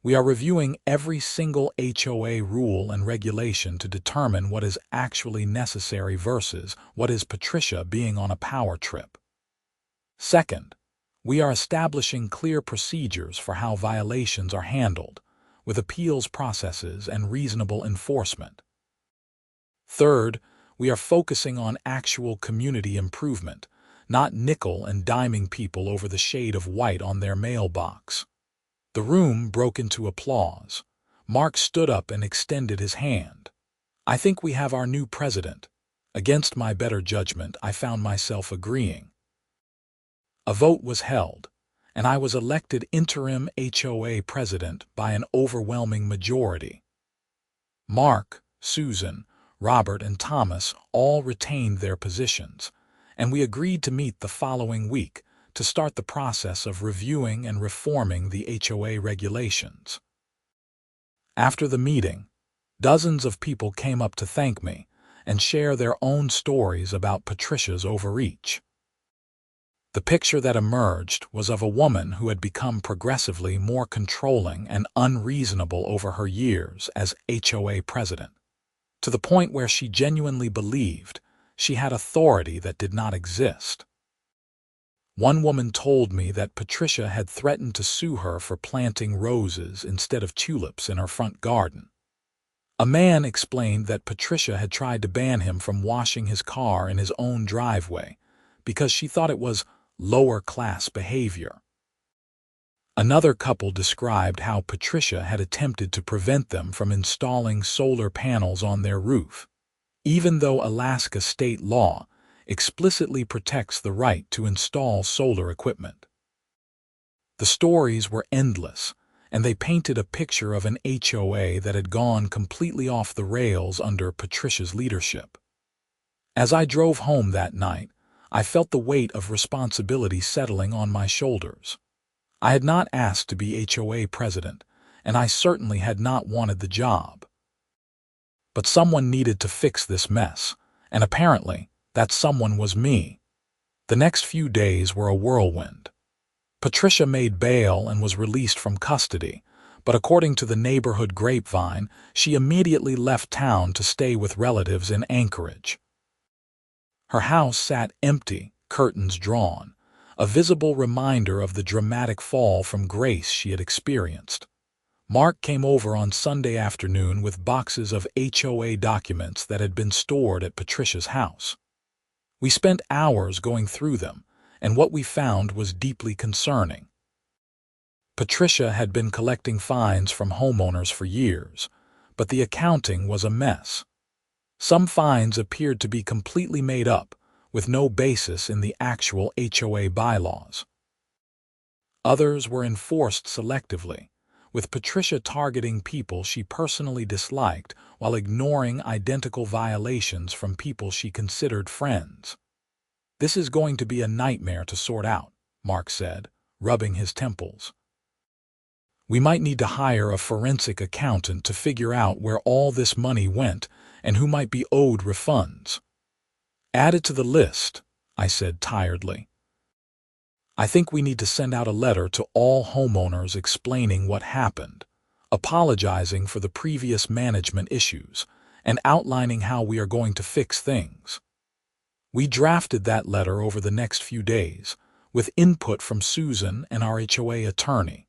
Speaker 1: we are reviewing every single HOA rule and regulation to determine what is actually necessary versus what is Patricia being on a power trip. Second, we are establishing clear procedures for how violations are handled, with appeals processes and reasonable enforcement. Third, we are focusing on actual community improvement, not nickel and diming people over the shade of white on their mailbox. The room broke into applause. Mark stood up and extended his hand. I think we have our new president. Against my better judgment, I found myself agreeing. A vote was held, and I was elected interim HOA president by an overwhelming majority. Mark, Susan, Robert, and Thomas all retained their positions, and we agreed to meet the following week to start the process of reviewing and reforming the HOA regulations. After the meeting, dozens of people came up to thank me and share their own stories about Patricia's overreach. The picture that emerged was of a woman who had become progressively more controlling and unreasonable over her years as HOA president, to the point where she genuinely believed she had authority that did not exist. One woman told me that Patricia had threatened to sue her for planting roses instead of tulips in her front garden. A man explained that Patricia had tried to ban him from washing his car in his own driveway because she thought it was lower-class behavior. Another couple described how Patricia had attempted to prevent them from installing solar panels on their roof, even though Alaska state law explicitly protects the right to install solar equipment. The stories were endless, and they painted a picture of an HOA that had gone completely off the rails under Patricia's leadership. As I drove home that night, I felt the weight of responsibility settling on my shoulders. I had not asked to be HOA president, and I certainly had not wanted the job. But someone needed to fix this mess, and apparently, that someone was me. The next few days were a whirlwind. Patricia made bail and was released from custody, but according to the neighborhood grapevine, she immediately left town to stay with relatives in Anchorage. Her house sat empty, curtains drawn, a visible reminder of the dramatic fall from grace she had experienced. Mark came over on Sunday afternoon with boxes of HOA documents that had been stored at Patricia's house. We spent hours going through them, and what we found was deeply concerning. Patricia had been collecting fines from homeowners for years, but the accounting was a mess. Some fines appeared to be completely made up, with no basis in the actual HOA bylaws. Others were enforced selectively, with Patricia targeting people she personally disliked while ignoring identical violations from people she considered friends. "This is going to be a nightmare to sort out," Mark said, rubbing his temples. "We might need to hire a forensic accountant to figure out where all this money went and who might be owed refunds." "Add it to the list," I said tiredly. "I think we need to send out a letter to all homeowners explaining what happened, apologizing for the previous management issues, and outlining how we are going to fix things." We drafted that letter over the next few days, with input from Susan and our HOA attorney.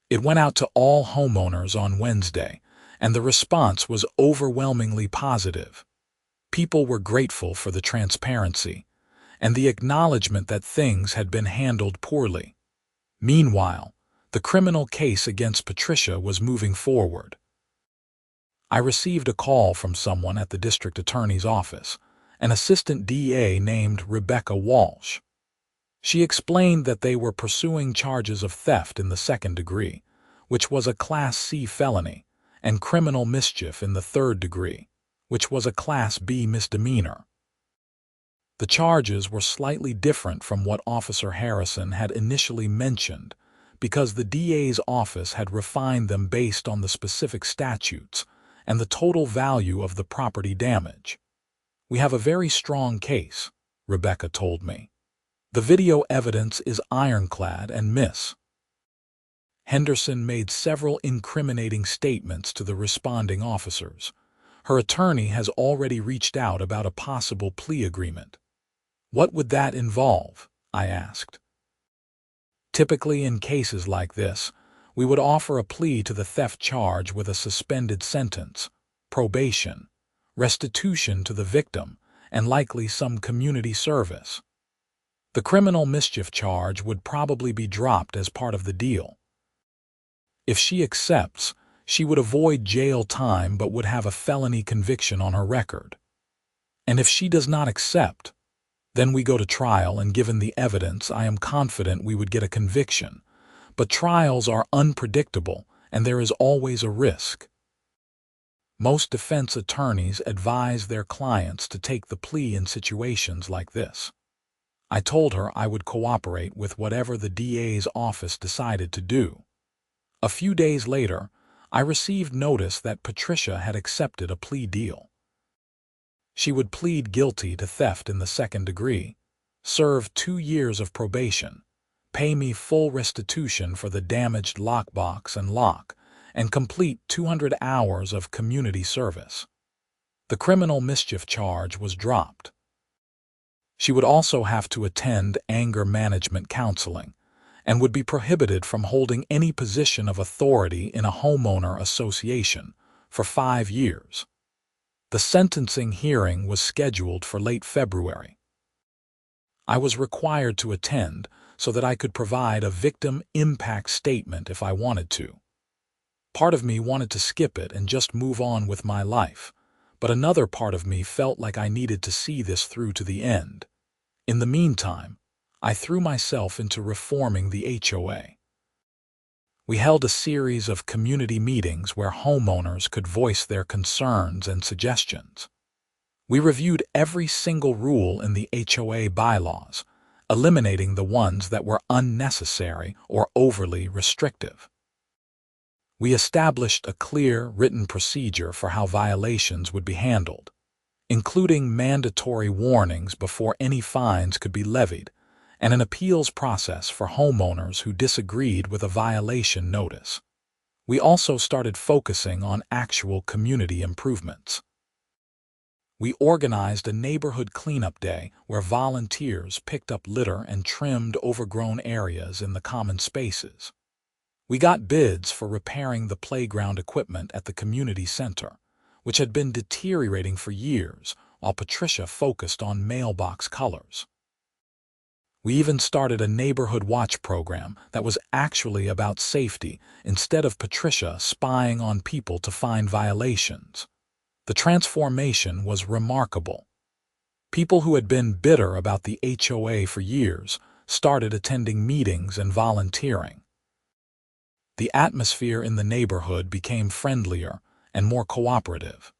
Speaker 1: It went out to all homeowners on Wednesday, and the response was overwhelmingly positive. People were grateful for the transparency and the acknowledgement that things had been handled poorly. Meanwhile, the criminal case against Patricia was moving forward. I received a call from someone at the district attorney's office, an assistant DA named Rebecca Walsh. She explained that they were pursuing charges of theft in the second degree, which was a Class C felony, and criminal mischief in the third degree, which was a Class B misdemeanor. The charges were slightly different from what Officer Harrison had initially mentioned, because the DA's office had refined them based on the specific statutes and the total value of the property damage. "We have a very strong case," Rebecca told me. "The video evidence is ironclad, and Miss Henderson made several incriminating statements to the responding officers. Her attorney has already reached out about a possible plea agreement." "What would that involve?" I asked. "Typically in cases like this, we would offer a plea to the theft charge with a suspended sentence, probation, restitution to the victim, and likely some community service. The criminal mischief charge would probably be dropped as part of the deal. If she accepts, she would avoid jail time but would have a felony conviction on her record. And if she does not accept, then we go to trial, and given the evidence, I am confident we would get a conviction. But trials are unpredictable, and there is always a risk. Most defense attorneys advise their clients to take the plea in situations like this." I told her I would cooperate with whatever the DA's office decided to do. A few days later, I received notice that Patricia had accepted a plea deal. She would plead guilty to theft in the second degree, serve 2 years of probation, pay me full restitution for the damaged lockbox and lock, and complete 200 hours of community service. The criminal mischief charge was dropped. She would also have to attend anger management counseling and would be prohibited from holding any position of authority in a homeowner association for 5 years. The sentencing hearing was scheduled for late February. I was required to attend so that I could provide a victim impact statement if I wanted to. Part of me wanted to skip it and just move on with my life, but another part of me felt like I needed to see this through to the end. In the meantime, I threw myself into reforming the HOA. We held a series of community meetings where homeowners could voice their concerns and suggestions. We reviewed every single rule in the HOA bylaws, eliminating the ones that were unnecessary or overly restrictive. We established a clear, written procedure for how violations would be handled, including mandatory warnings before any fines could be levied, and an appeals process for homeowners who disagreed with a violation notice. We also started focusing on actual community improvements. We organized a neighborhood cleanup day where volunteers picked up litter and trimmed overgrown areas in the common spaces. We got bids for repairing the playground equipment at the community center, which had been deteriorating for years, while Patricia focused on mailbox colors. We even started a neighborhood watch program that was actually about safety instead of Patricia spying on people to find violations. The transformation was remarkable. People who had been bitter about the HOA for years started attending meetings and volunteering. The atmosphere in the neighborhood became friendlier and more cooperative.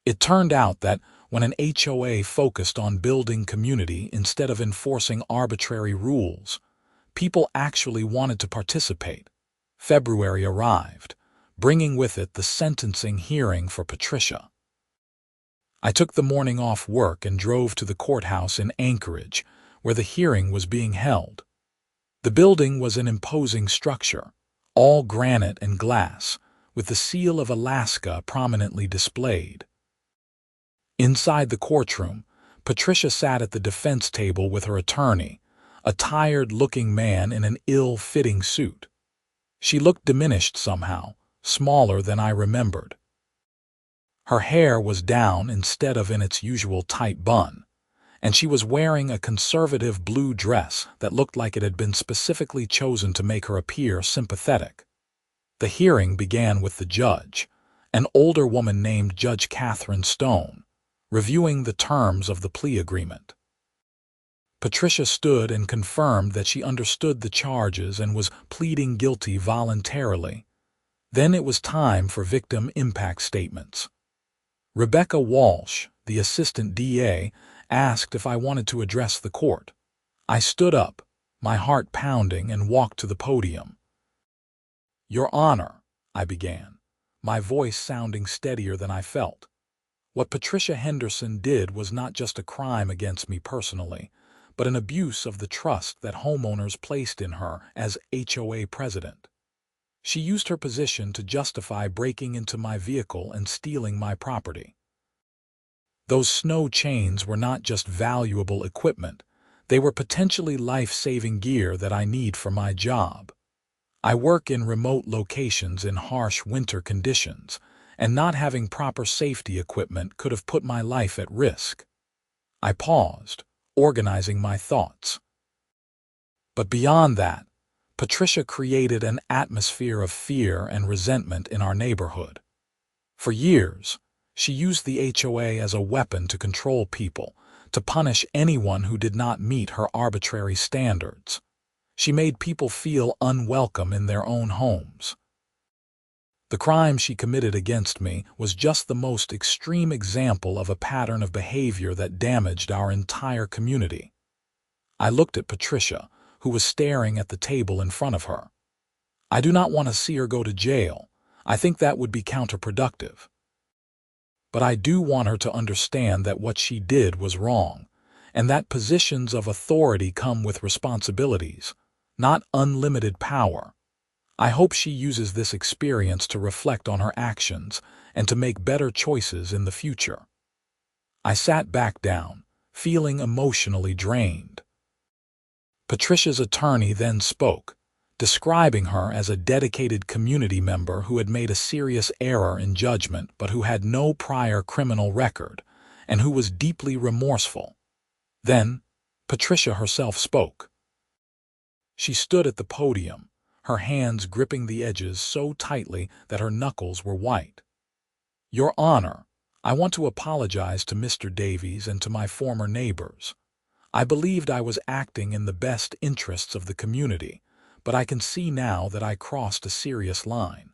Speaker 1: It turned out that when an HOA focused on building community instead of enforcing arbitrary rules, people actually wanted to participate. February arrived, bringing with it the sentencing hearing for Patricia. I took the morning off work and drove to the courthouse in Anchorage, where the hearing was being held. The building was an imposing structure, all granite and glass, with the seal of Alaska prominently displayed. Inside the courtroom, Patricia sat at the defense table with her attorney, a tired-looking man in an ill-fitting suit. She looked diminished somehow, smaller than I remembered. Her hair was down instead of in its usual tight bun, and she was wearing a conservative blue dress that looked like it had been specifically chosen to make her appear sympathetic. The hearing began with the judge, an older woman named Judge Catherine Stone, reviewing the terms of the plea agreement. Patricia stood and confirmed that she understood the charges and was pleading guilty voluntarily. Then it was time for victim impact statements. Rebecca Walsh, the assistant DA, asked if I wanted to address the court. I stood up, my heart pounding, and walked to the podium. "Your Honor," I began, my voice sounding steadier than I felt. What Patricia Henderson did was not just a crime against me personally, but an abuse of the trust that homeowners placed in her as HOA president. She used her position to justify breaking into my vehicle and stealing my property. Those snow chains were not just valuable equipment, they were potentially life-saving gear that I need for my job. I work in remote locations in harsh winter conditions, and not having proper safety equipment could have put my life at risk. I paused, organizing my thoughts. But beyond that, Patricia created an atmosphere of fear and resentment in our neighborhood. For years, she used the HOA as a weapon to control people, to punish anyone who did not meet her arbitrary standards. She made people feel unwelcome in their own homes. The crime she committed against me was just the most extreme example of a pattern of behavior that damaged our entire community. I looked at Patricia, who was staring at the table in front of her. I do not want to see her go to jail. I think that would be counterproductive. But I do want her to understand that what she did was wrong, and that positions of authority come with responsibilities, not unlimited power. I hope she uses this experience to reflect on her actions and to make better choices in the future. I sat back down, feeling emotionally drained. Patricia's attorney then spoke, describing her as a dedicated community member who had made a serious error in judgment but who had no prior criminal record, and who was deeply remorseful. Then, Patricia herself spoke. She stood at the podium, her hands gripping the edges so tightly that her knuckles were white. "Your Honor, I want to apologize to Mr. Davies and to my former neighbors. I believed I was acting in the best interests of the community, but I can see now that I crossed a serious line.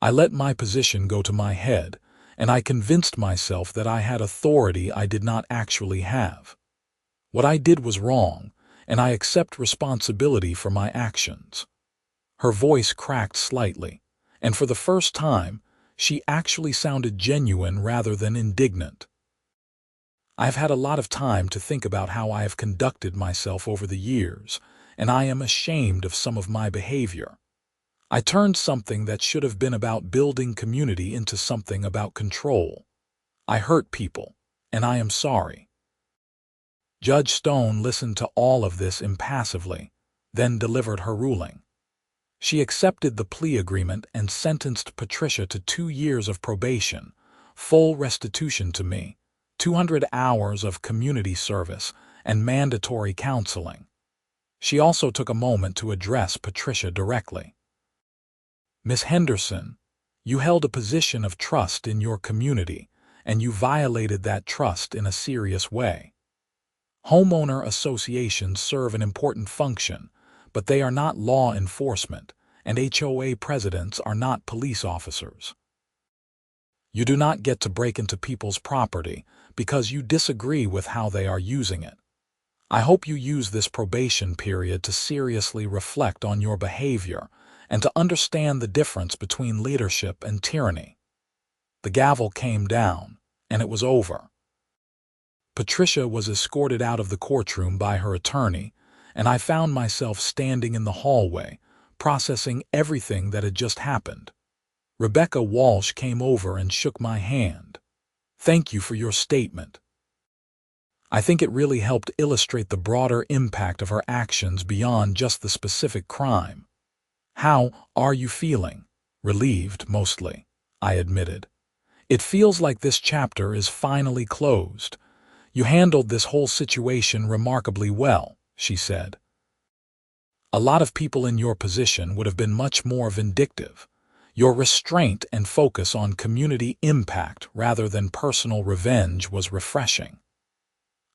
Speaker 1: I let my position go to my head, and I convinced myself that I had authority I did not actually have. What I did was wrong, and I accept responsibility for my actions. Her voice cracked slightly, and for the first time, she actually sounded genuine rather than indignant. I've had a lot of time to think about how I have conducted myself over the years, and I am ashamed of some of my behavior. I turned something that should have been about building community into something about control. I hurt people, and I am sorry. Judge Stone listened to all of this impassively, then delivered her ruling. She accepted the plea agreement and sentenced Patricia to 2 years of probation, full restitution to me, 200 hours of community service, and mandatory counseling. She also took a moment to address Patricia directly. Miss Henderson, you held a position of trust in your community, and you violated that trust in a serious way. Homeowner associations serve an important function, but they are not law enforcement, and HOA presidents are not police officers. You do not get to break into people's property because you disagree with how they are using it. I hope you use this probation period to seriously reflect on your behavior and to understand the difference between leadership and tyranny. The gavel came down, and it was over. Patricia was escorted out of the courtroom by her attorney, and I found myself standing in the hallway, processing everything that had just happened. Rebecca Walsh came over and shook my hand. Thank you for your statement. I think it really helped illustrate the broader impact of her actions beyond just the specific crime. How are you feeling? Relieved, mostly, I admitted. It feels like this chapter is finally closed. You handled this whole situation remarkably well, she said. A lot of people in your position would have been much more vindictive. Your restraint and focus on community impact rather than personal revenge was refreshing.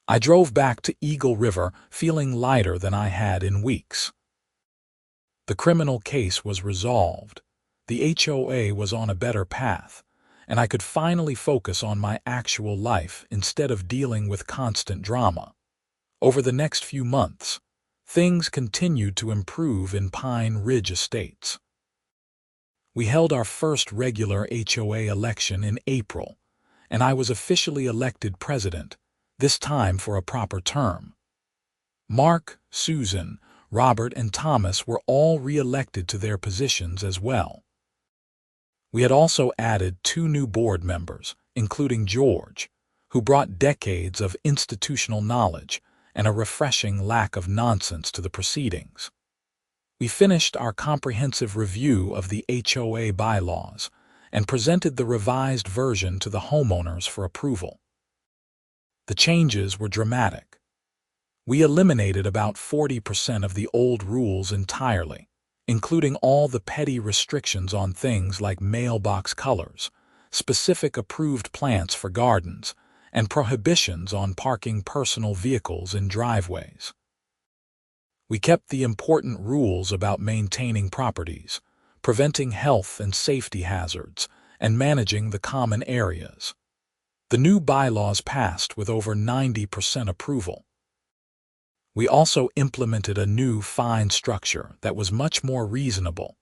Speaker 1: I drove back to Eagle River feeling lighter than I had in weeks. The criminal case was resolved. The HOA was on a better path, and I could finally focus on my actual life instead of dealing with constant drama. Over the next few months, things continued to improve in Pine Ridge Estates. We held our first regular HOA election in April, and I was officially elected president, this time for a proper term. Mark, Susan, Robert, and Thomas were all re-elected to their positions as well. We had also added 2 new board members, including George, who brought decades of institutional knowledge and a refreshing lack of nonsense to the proceedings. We finished our comprehensive review of the HOA bylaws and presented the revised version to the homeowners for approval. The changes were dramatic. We eliminated about 40% of the old rules entirely, including all the petty restrictions on things like mailbox colors, specific approved plants for gardens, and prohibitions on parking personal vehicles in driveways. We kept the important rules about maintaining properties, preventing health and safety hazards, and managing the common areas. The new bylaws passed with over 90% approval. We also implemented a new fine structure that was much more reasonable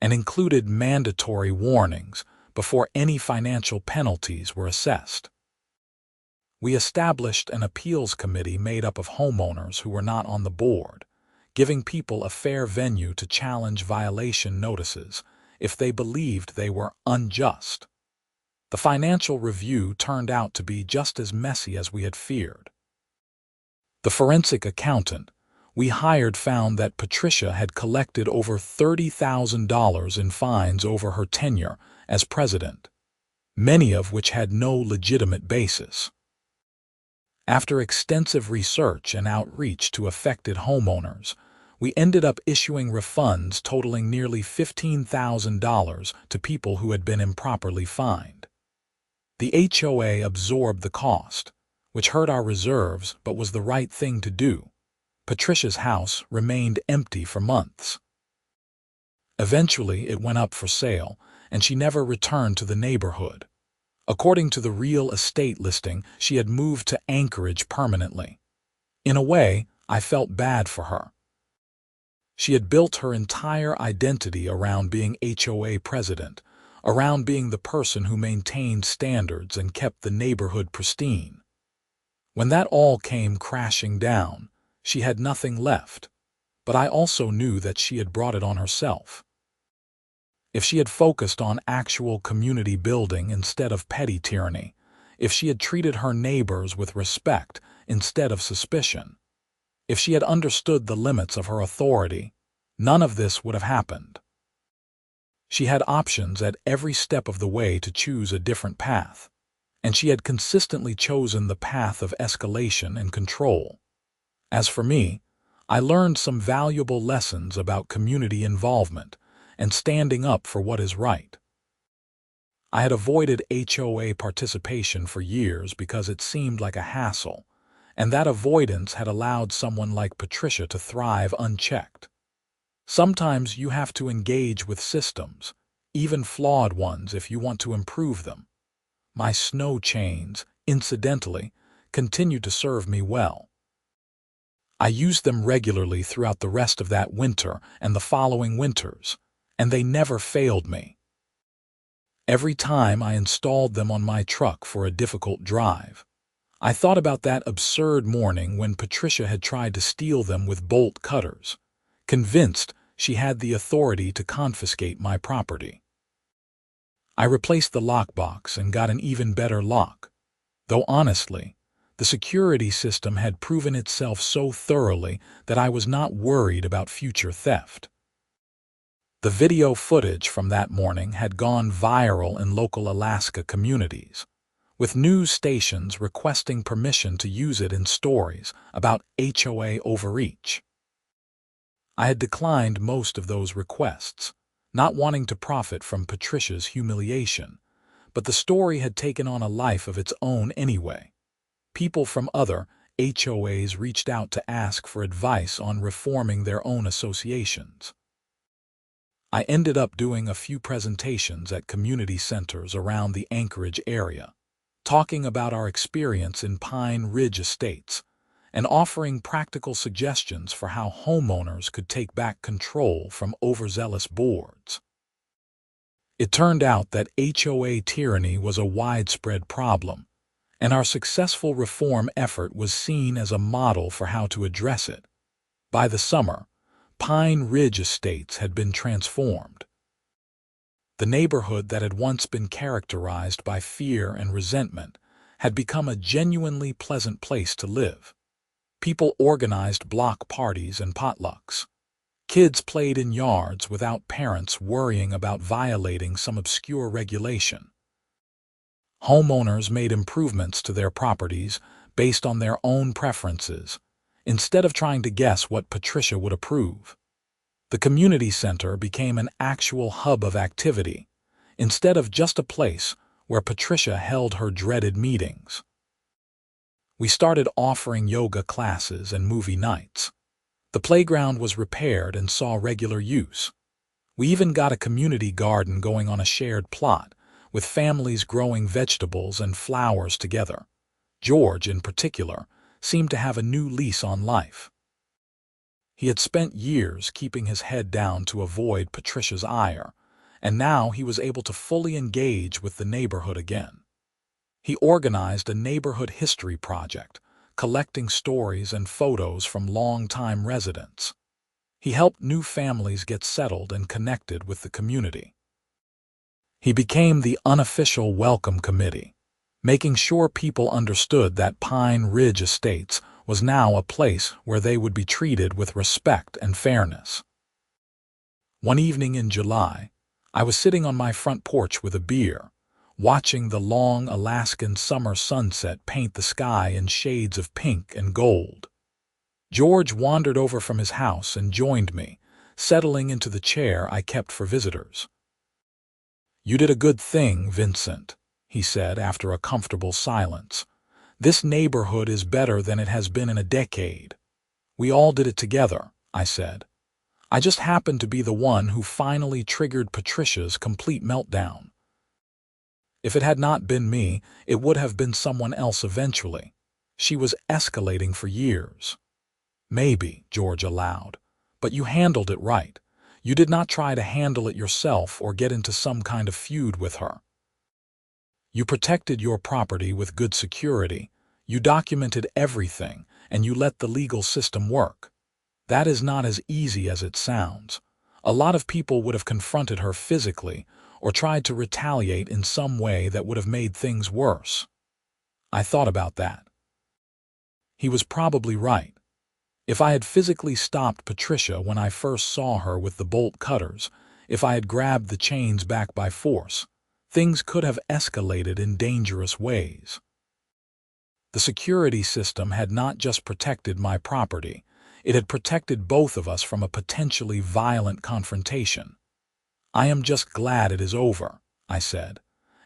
Speaker 1: and included mandatory warnings before any financial penalties were assessed. We established an appeals committee made up of homeowners who were not on the board, giving people a fair venue to challenge violation notices if they believed they were unjust. The financial review turned out to be just as messy as we had feared. The forensic accountant we hired found that Patricia had collected over $30,000 in fines over her tenure as president, many of which had no legitimate basis. After extensive research and outreach to affected homeowners, we ended up issuing refunds totaling nearly $15,000 to people who had been improperly fined. The HOA absorbed the cost, which hurt our reserves but was the right thing to do. Patricia's house remained empty for months. Eventually, it went up for sale, and she never returned to the neighborhood. According to the real estate listing, she had moved to Anchorage permanently. In a way, I felt bad for her. She had built her entire identity around being HOA president, around being the person who maintained standards and kept the neighborhood pristine. When that all came crashing down, she had nothing left, but I also knew that she had brought it on herself. If she had focused on actual community building instead of petty tyranny, if she had treated her neighbors with respect instead of suspicion, if she had understood the limits of her authority, none of this would have happened. She had options at every step of the way to choose a different path, and she had consistently chosen the path of escalation and control. As for me, I learned some valuable lessons about community involvement and standing up for what is right. I had avoided HOA participation for years because it seemed like a hassle, and that avoidance had allowed someone like Patricia to thrive unchecked. Sometimes you have to engage with systems, even flawed ones, if you want to improve them. My snow chains, incidentally, continued to serve me well. I used them regularly throughout the rest of that winter and the following winters, and they never failed me. Every time I installed them on my truck for a difficult drive, I thought about that absurd morning when Patricia had tried to steal them with bolt cutters, convinced she had the authority to confiscate my property. I replaced the lockbox and got an even better lock, though honestly, the security system had proven itself so thoroughly that I was not worried about future theft. The video footage from that morning had gone viral in local Alaska communities, with news stations requesting permission to use it in stories about HOA overreach. I had declined most of those requests, not wanting to profit from Patricia's humiliation, but the story had taken on a life of its own anyway. People from other HOAs reached out to ask for advice on reforming their own associations. I ended up doing a few presentations at community centers around the Anchorage area, talking about our experience in Pine Ridge Estates and offering practical suggestions for how homeowners could take back control from overzealous boards. It turned out that HOA tyranny was a widespread problem, and our successful reform effort was seen as a model for how to address it. By the summer, Pine Ridge Estates had been transformed. The neighborhood that had once been characterized by fear and resentment had become a genuinely pleasant place to live. People organized block parties and potlucks. Kids played in yards without parents worrying about violating some obscure regulation. Homeowners made improvements to their properties based on their own preferences, instead of trying to guess what Patricia would approve. The community center became an actual hub of activity, instead of just a place where Patricia held her dreaded meetings. We started offering yoga classes and movie nights. The playground was repaired and saw regular use. We even got a community garden going on a shared plot, with families growing vegetables and flowers together. George, in particular, seemed to have a new lease on life. He had spent years keeping his head down to avoid Patricia's ire, and now he was able to fully engage with the neighborhood again. He organized a neighborhood history project, collecting stories and photos from longtime residents. He helped new families get settled and connected with the community. He became the unofficial welcome committee, making sure people understood that Pine Ridge Estates was now a place where they would be treated with respect and fairness. One evening in July, I was sitting on my front porch with a beer, watching the long Alaskan summer sunset paint the sky in shades of pink and gold. George wandered over from his house and joined me, settling into the chair I kept for visitors. "You did a good thing, Vincent," he said after a comfortable silence. "This neighborhood is better than it has been in a decade." "We all did it together," I said. "I just happened to be the one who finally triggered Patricia's complete meltdown. If it had not been me, it would have been someone else eventually. She was escalating for years." "Maybe," George allowed, "but you handled it right. You did not try to handle it yourself or get into some kind of feud with her. You protected your property with good security, you documented everything, and you let the legal system work. That is not as easy as it sounds. A lot of people would have confronted her physically or tried to retaliate in some way that would have made things worse." I thought about that. He was probably right. If I had physically stopped Patricia when I first saw her with the bolt cutters, if I had grabbed the chains back by force, things could have escalated in dangerous ways. The security system had not just protected my property, it had protected both of us from a potentially violent confrontation. "I am just glad it is over," I said,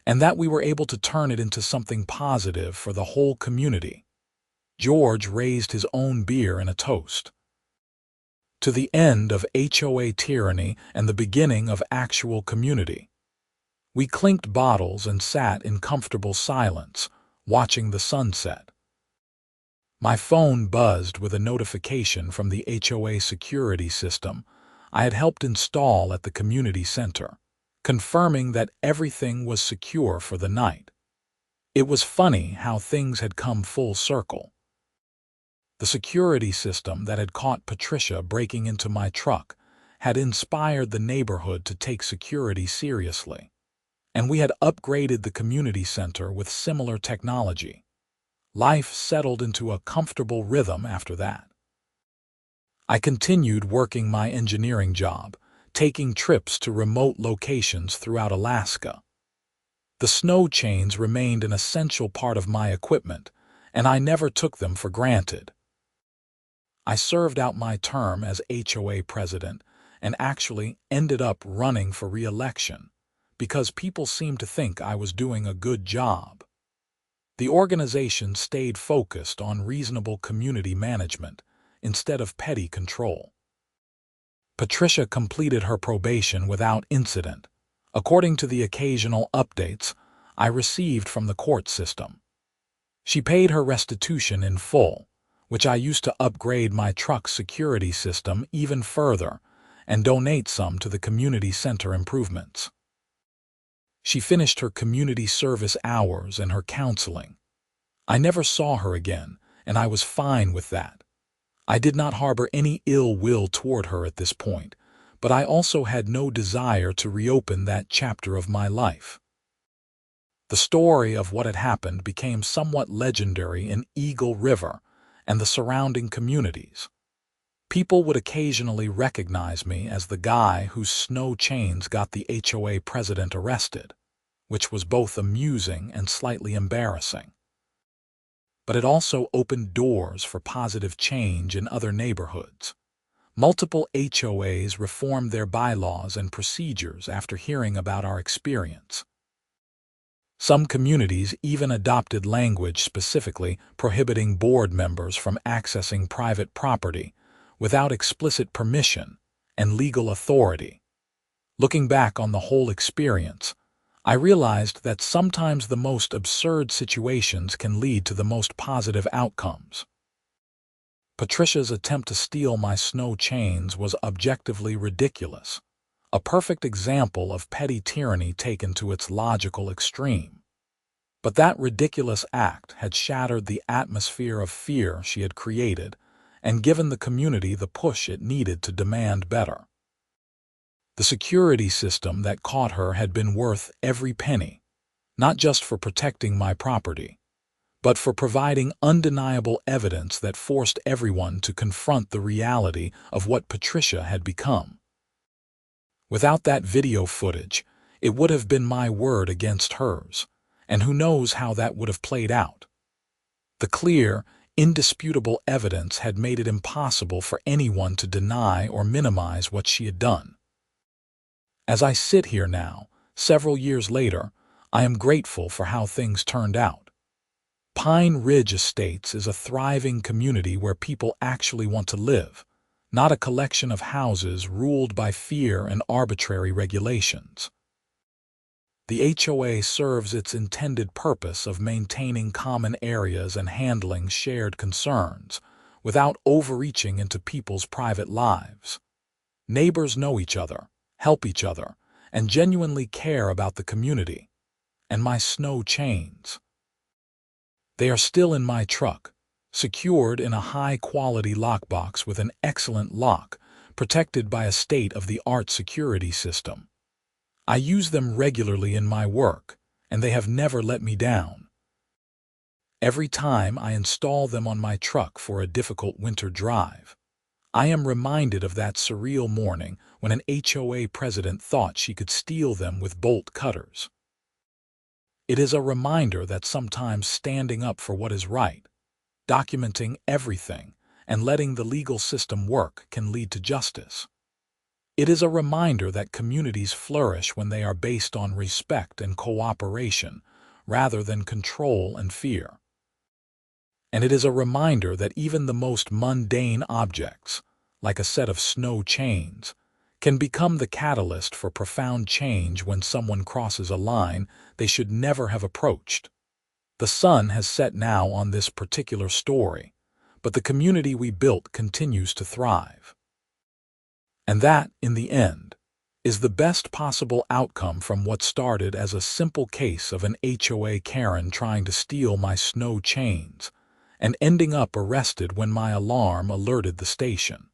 Speaker 1: "and that we were able to turn it into something positive for the whole community." George raised his own beer in a toast. "To the end of HOA tyranny and the beginning of actual community." We clinked bottles and sat in comfortable silence, watching the sunset. My phone buzzed with a notification from the HOA security system I had helped install at the community center, confirming that everything was secure for the night. It was funny how things had come full circle. The security system that had caught Patricia breaking into my truck had inspired the neighborhood to take security seriously, and we had upgraded the community center with similar technology. Life settled into a comfortable rhythm after that. I continued working my engineering job, taking trips to remote locations throughout Alaska. The snow chains remained an essential part of my equipment, and I never took them for granted. I served out my term as HOA president and actually ended up running for re-election because people seemed to think I was doing a good job. The organization stayed focused on reasonable community management instead of petty control. Patricia completed her probation without incident, according to the occasional updates I received from the court system. She paid her restitution in full, which I used to upgrade my truck's security system even further and donate some to the community center improvements. She finished her community service hours and her counseling. I never saw her again, and I was fine with that. I did not harbor any ill will toward her at this point, but I also had no desire to reopen that chapter of my life. The story of what had happened became somewhat legendary in Eagle River and the surrounding communities. People would occasionally recognize me as the guy whose snow chains got the HOA president arrested, which was both amusing and slightly embarrassing. But it also opened doors for positive change in other neighborhoods. Multiple HOAs reformed their bylaws and procedures after hearing about our experience. Some communities even adopted language specifically prohibiting board members from accessing private property without explicit permission and legal authority. Looking back on the whole experience, I realized that sometimes the most absurd situations can lead to the most positive outcomes. Patricia's attempt to steal my snow chains was objectively ridiculous, a perfect example of petty tyranny taken to its logical extreme. But that ridiculous act had shattered the atmosphere of fear she had created and given the community the push it needed to demand better. The security system that caught her had been worth every penny, not just for protecting my property, but for providing undeniable evidence that forced everyone to confront the reality of what Patricia had become. Without that video footage, it would have been my word against hers, and who knows how that would have played out. The clear, indisputable evidence had made it impossible for anyone to deny or minimize what she had done. As I sit here now, several years later, I am grateful for how things turned out. Pine Ridge Estates is a thriving community where people actually want to live, not a collection of houses ruled by fear and arbitrary regulations. The HOA serves its intended purpose of maintaining common areas and handling shared concerns, without overreaching into people's private lives. Neighbors know each other, help each other, and genuinely care about the community. And my snow chains. They are still in my truck, secured in a high-quality lockbox with an excellent lock, protected by a state-of-the-art security system. I use them regularly in my work, and they have never let me down. Every time I install them on my truck for a difficult winter drive, I am reminded of that surreal morning when an HOA president thought she could steal them with bolt cutters. It is a reminder that sometimes standing up for what is right, documenting everything, and letting the legal system work can lead to justice. It is a reminder that communities flourish when they are based on respect and cooperation, rather than control and fear. And it is a reminder that even the most mundane objects, like a set of snow chains, can become the catalyst for profound change when someone crosses a line they should never have approached. The sun has set now on this particular story, but the community we built continues to thrive. And that, in the end, is the best possible outcome from what started as a simple case of an HOA Karen trying to steal my snow chains and ending up arrested when my alarm alerted the station.